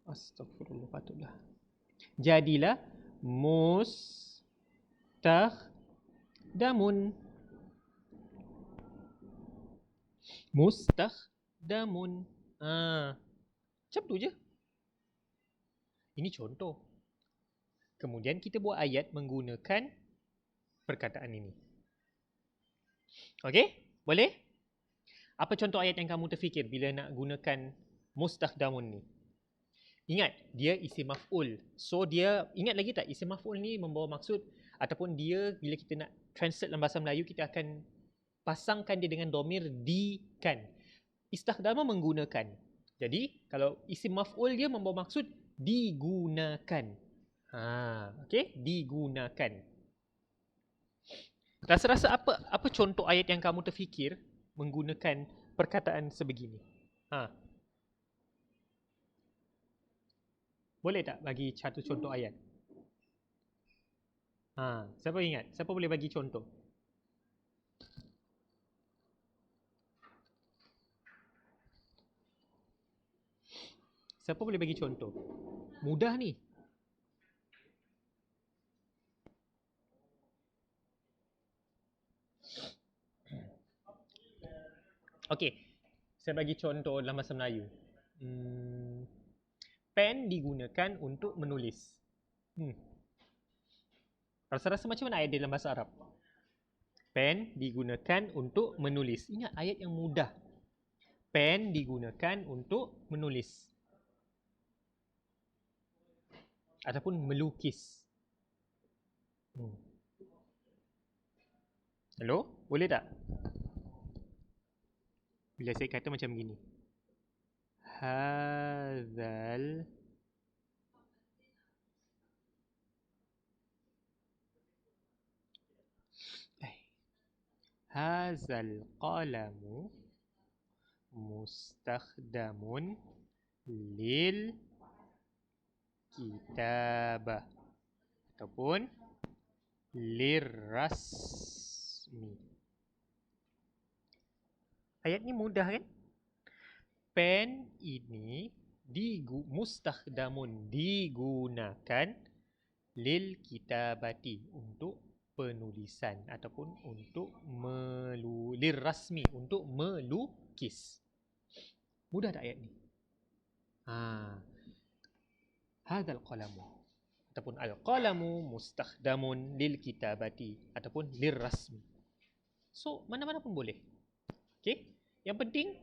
Astagfirullah, patutlah. Jadilah mustakhdamun. Mustakhdamun. Macam tu je. Ini contoh. Kemudian kita buat ayat menggunakan perkataan ini. Okey? Boleh? Apa contoh ayat yang kamu terfikir bila nak gunakan mustakhdamun ni? Ingat, dia isim maf'ul. So dia, ingat lagi tak isim maf'ul ni membawa maksud ataupun dia bila kita nak translate dalam bahasa Melayu, kita akan pasangkan dia dengan domir di-kan. Istakhdama menggunakan. Jadi kalau isim maf'ul dia membawa maksud digunakan. Okey, digunakan. Rasa-rasa apa contoh ayat yang kamu terfikir menggunakan perkataan sebegini? Boleh tak bagi satu contoh ayat? Siapa ingat? Siapa boleh bagi contoh? Siapa boleh bagi contoh? Mudah ni. Okey, saya bagi contoh dalam bahasa Melayu. Pen digunakan untuk menulis. Rasa-rasa macam mana ayat dalam bahasa Arab? Pen digunakan untuk menulis. Ingat ayat yang mudah. Pen digunakan untuk menulis. ataupun melukis. Hello? Boleh tak? Bila saya kata macam gini. Hadzal Hadzal qalamu mustakhdamun lil kitabah ataupun lirrasmi. Ayat ni mudah kan? Pen ini mustakhdamun digunakan lil kitabati untuk penulisan ataupun untuk lirrasmi untuk melukis. Mudah tak ayat ni? Hadzal qalamu ataupun al-qalamu mustakhdamun lil kitabati ataupun lirrasmi. So mana-mana pun boleh. Okey? Yang penting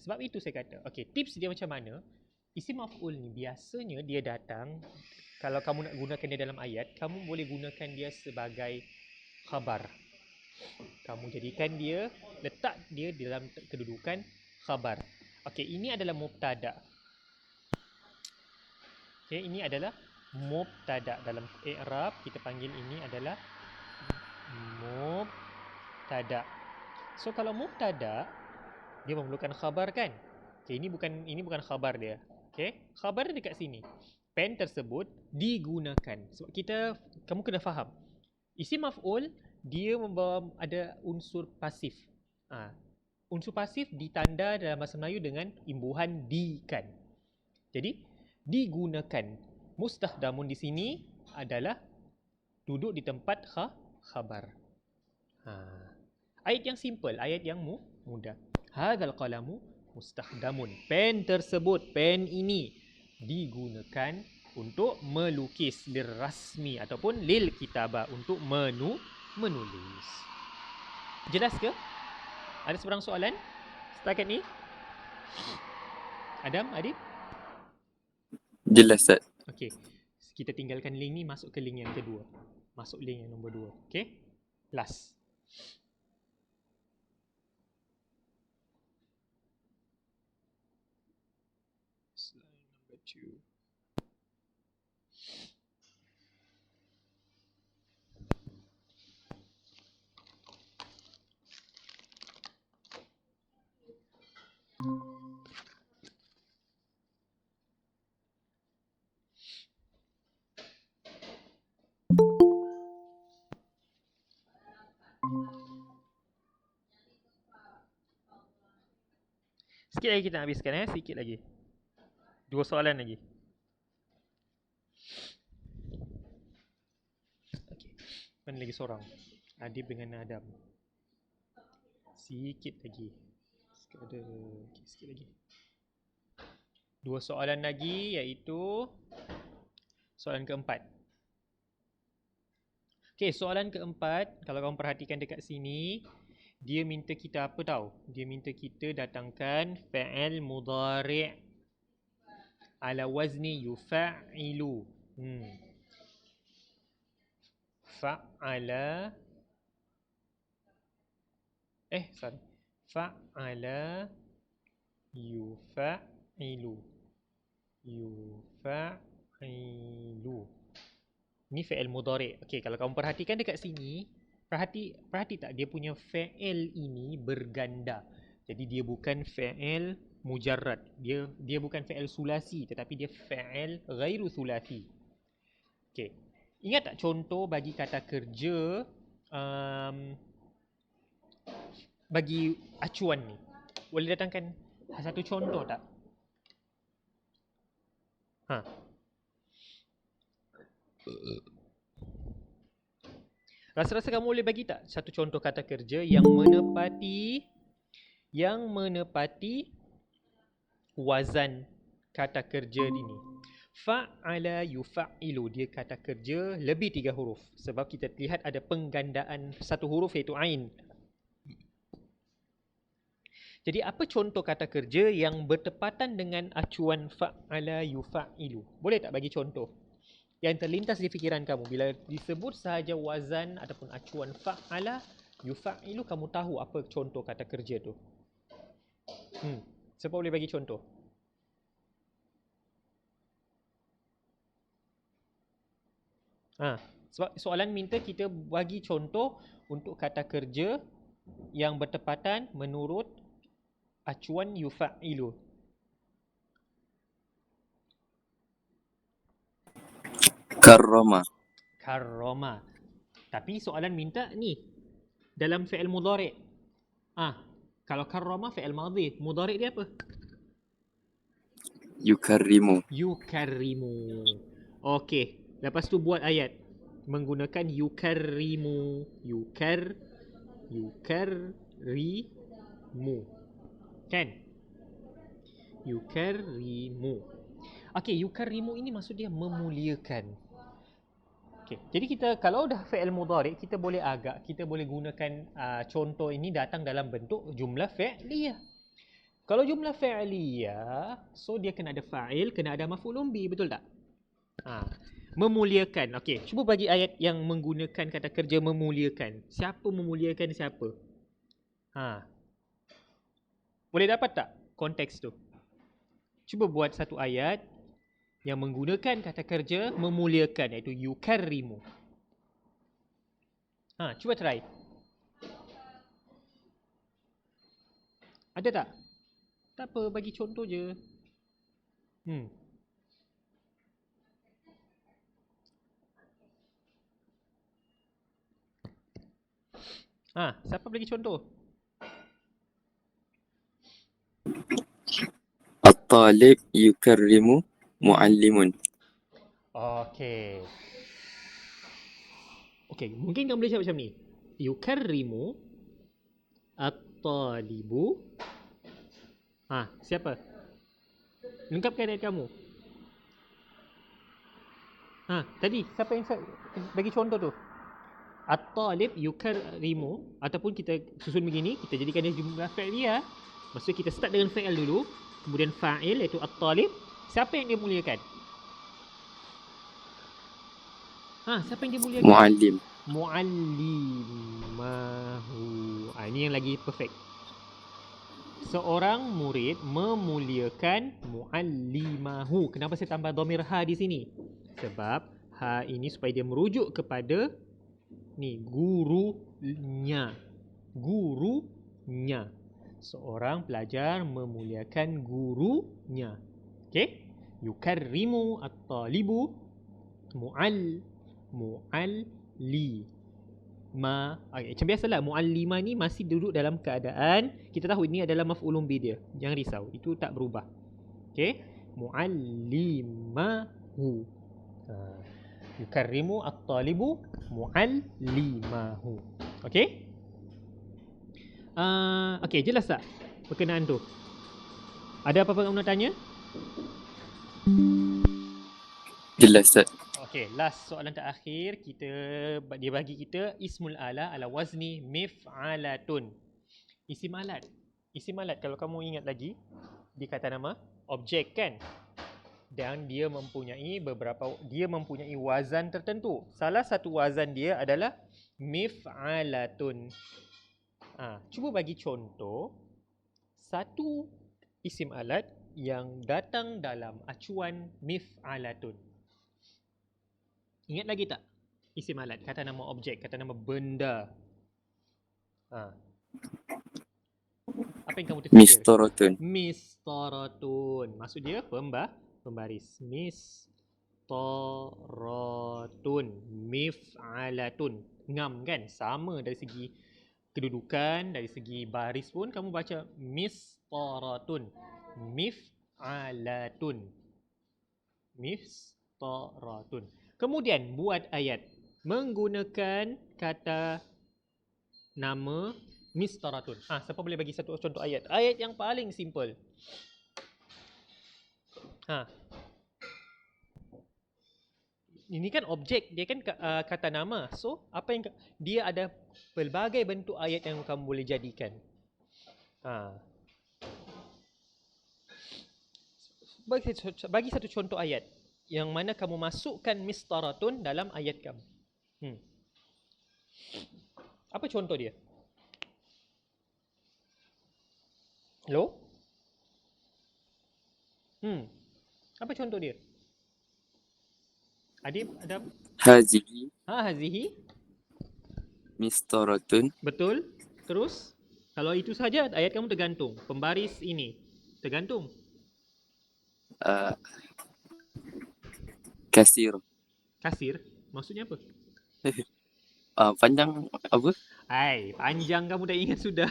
sebab itu saya kata. Okey, tips dia macam mana? Isim maf'ul ni biasanya dia datang, kalau kamu nak gunakan dia dalam ayat, kamu boleh gunakan dia sebagai khabar. Kamu jadikan dia, letak dia dalam kedudukan khabar. Okey, ini adalah mubtada. Okey, ini adalah mubtada. Dalam i'rab kita panggil ini adalah mubtada. So kalau mubtada dia memerlukan khabar kan? Okey, ini bukan khabar dia. Okey, khabar dia dekat sini. Pen tersebut digunakan. Sebab kamu kena faham. Isim maf'ul dia membawa ada unsur pasif. Unsur pasif ditanda dalam bahasa Melayu dengan imbuhan di-kan. Jadi digunakan. Mustakhdamun di sini adalah duduk di tempat khabar. Ayat yang simple, ayat yang mudah. Hadzal qalamu mustakhdamun. Pen tersebut, pen ini digunakan untuk melukis, lirrasmi ataupun lil kitabah untuk menulis. Jelas ke? Ada sebarang soalan setakat ni? Adam, Adib? Jelas tak? Okey. Kita tinggalkan link ni, masuk ke link yang kedua. Masuk link yang nombor 2. Okey? Last. Slide number 2. Sikit lagi kita nak habiskan sikit lagi. 2 soalan lagi. Okey. Mana lagi seorang? Adib dengan Adam. Sikit lagi. Sikit lagi. 2 soalan lagi iaitu soalan keempat. Okey, soalan keempat, kalau kamu perhatikan dekat sini, dia minta kita apa tahu? Dia minta kita datangkan fa'il mudhari' ala wazni yufa'ilu. Fa'ala Fa'ala yufa'ilu. Yufa'ilu. Ni fa'il mudhari'. Okey, kalau kamu perhatikan dekat sini, Perhati tak dia punya fa'il ini berganda. Jadi dia bukan fa'il mujarrad. Dia bukan fa'il sulasi tetapi dia fa'il ghairu sulasi. Okey. Ingat tak contoh bagi kata kerja bagi acuan ni? Boleh datangkan satu contoh tak? Rasa-rasa kamu boleh bagi tak satu contoh kata kerja yang menepati wazan kata kerja ini? Fa'ala yufa'ilu, dia kata kerja lebih 3 huruf. Sebab kita lihat ada penggandaan satu huruf iaitu ain. Jadi apa contoh kata kerja yang bertepatan dengan acuan fa'ala yufa'ilu? Boleh tak bagi contoh? yang terlintas di fikiran kamu bila disebut sahaja wazan ataupun acuan fa'ala yufa'ilu, kamu tahu apa contoh kata kerja tu? Siapa boleh bagi contoh? Sebab soalan minta kita bagi contoh untuk kata kerja yang bertepatan menurut acuan yufa'ilu. Karrama. Karrama. Tapi soalan minta ni dalam fi'il mudhari'. Kalau karrama fi'il madhi, mudhari' dia apa? Yukarrimu. Yukarrimu. Okey, lepas tu buat ayat menggunakan yukarrimu. Yukarrimu. Kan? Yukarrimu. Okey, yukarrimu ini maksud dia memuliakan. Okey, jadi kita kalau dah fi'il mudhari' kita boleh gunakan contoh ini datang dalam bentuk jumlah fi'liyah. Kalau jumlah fi'liyah, so dia kena ada fa'il, kena ada maf'ulun bi, betul tak? Memuliakan. Okey, cuba bagi ayat yang menggunakan kata kerja memuliakan. Siapa memuliakan siapa? Boleh dapat tak konteks tu? Cuba buat satu ayat yang menggunakan kata kerja memuliakan, iaitu yukarrimu. Cuba try. Ada tak? Tak apa, bagi contoh je. Siapa bagi contoh? At-talib yukarrimu muallimun. Okey, mungkin kamu boleh cakap macam ni. Yukarrimu at-talibu. Siapa? Lengkapkan ayat kamu. Tadi siapa yang bagi contoh tu? At-talib yukarrimu, ataupun kita susun begini, kita jadikan dia jumlah fi'liyah. Maksudnya kita start dengan fi'il dulu, kemudian fa'il iaitu at-talib. Siapa yang dia muliakan? Siapa yang dia muliakan? Muallim. Muallimahu. Ini yang lagi perfect. Seorang murid memuliakan muallimahu. Kenapa saya tambah dhamir ha di sini? Sebab ha ini supaya dia merujuk kepada ni, gurunya. Gurunya. Seorang pelajar memuliakan gurunya. Okey? Yukarrimu at-talibu mualli. Macam biasalah, muallima ni masih duduk dalam keadaan kita tahu ini adalah maf'ulun bi dia. Jangan risau, itu tak berubah. Okey? Muallimahu. Yukarrimu at-talibu muallimahu. Okey? Okey, jelas tak berkenaan tu? Ada apa-apa kamu nak tanya? Jelas tak? Okey, last soalan terakhir, dia bagi kita ismul ala ala wazni mif'alatun. Isim alat. Isim alat, kalau kamu ingat lagi, di kata nama objek kan? Dan dia mempunyai wazan tertentu. Salah satu wazan dia adalah mif'alatun. Cuba bagi contoh satu isim alat yang datang dalam acuan mif'alatun. Ingat lagi tak? Isim alat, kata nama objek, kata nama benda. Apa yang kamu terfikir? Mistaratun. Mistaratun. Maksud dia pembaris. Mistaratun. Mif'alatun. Ngam kan? Sama dari segi kedudukan, dari segi baris pun kamu baca mistaratun. Mif'alatun. Mistaratun. Kemudian buat ayat menggunakan kata nama mistaratun. Siapa boleh bagi satu contoh ayat? Ayat yang paling simple. Ini kan objek, dia kan kata nama. So, apa yang dia ada pelbagai bentuk ayat yang kamu boleh jadikan. Bagi satu contoh ayat. yang mana kamu masukkan mistaratun dalam ayat kamu. Apa contoh dia? Hello? Apa contoh dia? Adib, ada? Hazihi Hazihi. mistaratun. Betul. Terus, kalau itu saja ayat kamu tergantung. Pembaris ini tergantung. Kasir. Kasir, maksudnya apa? Panjang apa? Hai, panjang kamu dah ingat sudah.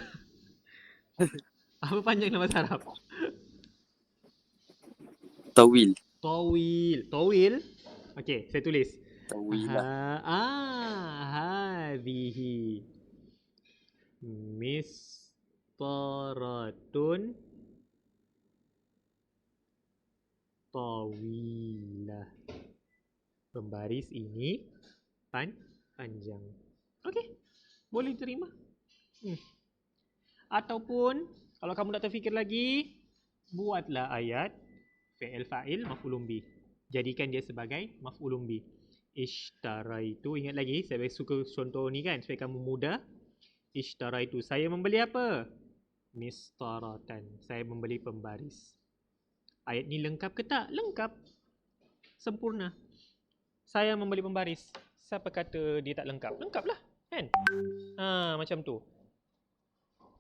Apa panjang dalam bahasa Arab? Tawil. Tawil. Okey, saya tulis. Tawilah. Hadhihi mistaratun tawilah. Pembaris ini panjang. Okey, boleh terima. Ataupun kalau kamu nak terfikir lagi, buatlah ayat fi'il fa'il maf'ulun bih. Jadikan dia sebagai maf'ulun bih. Ishtaraitu, ingat lagi saya suka contoh ni kan supaya kamu mudah. Ishtaraitu, saya membeli apa? Mistaratan, saya membeli pembaris. Ayat ni lengkap ke tak? Lengkap. Sempurna. Saya membeli pembaris. Siapa kata dia tak lengkap? Lengkaplah, kan? Macam tu.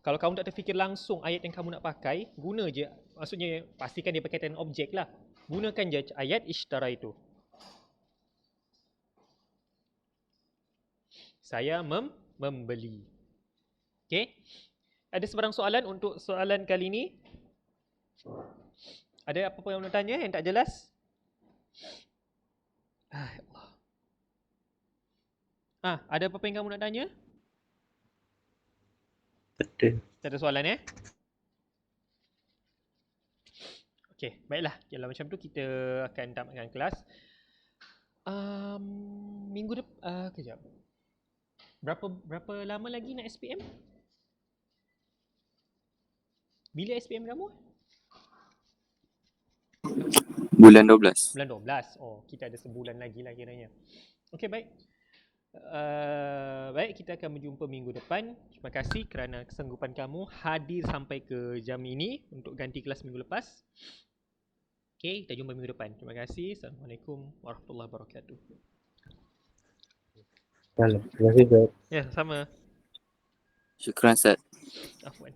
Kalau kamu tak terfikir langsung ayat yang kamu nak pakai, guna je. Maksudnya pastikan dia berkaitan dengan objek lah. Gunakan je ayat ishtaraitu. Saya membeli. Okey. Ada sebarang soalan untuk soalan kali ni? Ada apa-apa yang nak tanya yang tak jelas? Allah. Ada apa-apa yang kamu nak tanya? Betul. Tak ada soalan Okey, baiklah. Kalau macam tu kita akan tamatkan kelas. Minggu depan kejap. Berapa lama lagi nak SPM? Bila SPM kamu? Bulan 12. Bulan 12. Oh, kita ada sebulan lagi lah kiranya. Okey, baik. Baik, kita akan berjumpa minggu depan. Terima kasih kerana kesanggupan kamu hadir sampai ke jam ini untuk ganti kelas minggu lepas. Okey, kita jumpa minggu depan. Terima kasih. Assalamualaikum warahmatullahi wabarakatuh. Terima kasih, Zat. Ya, sama. Syukran, Ustaz. Afwan.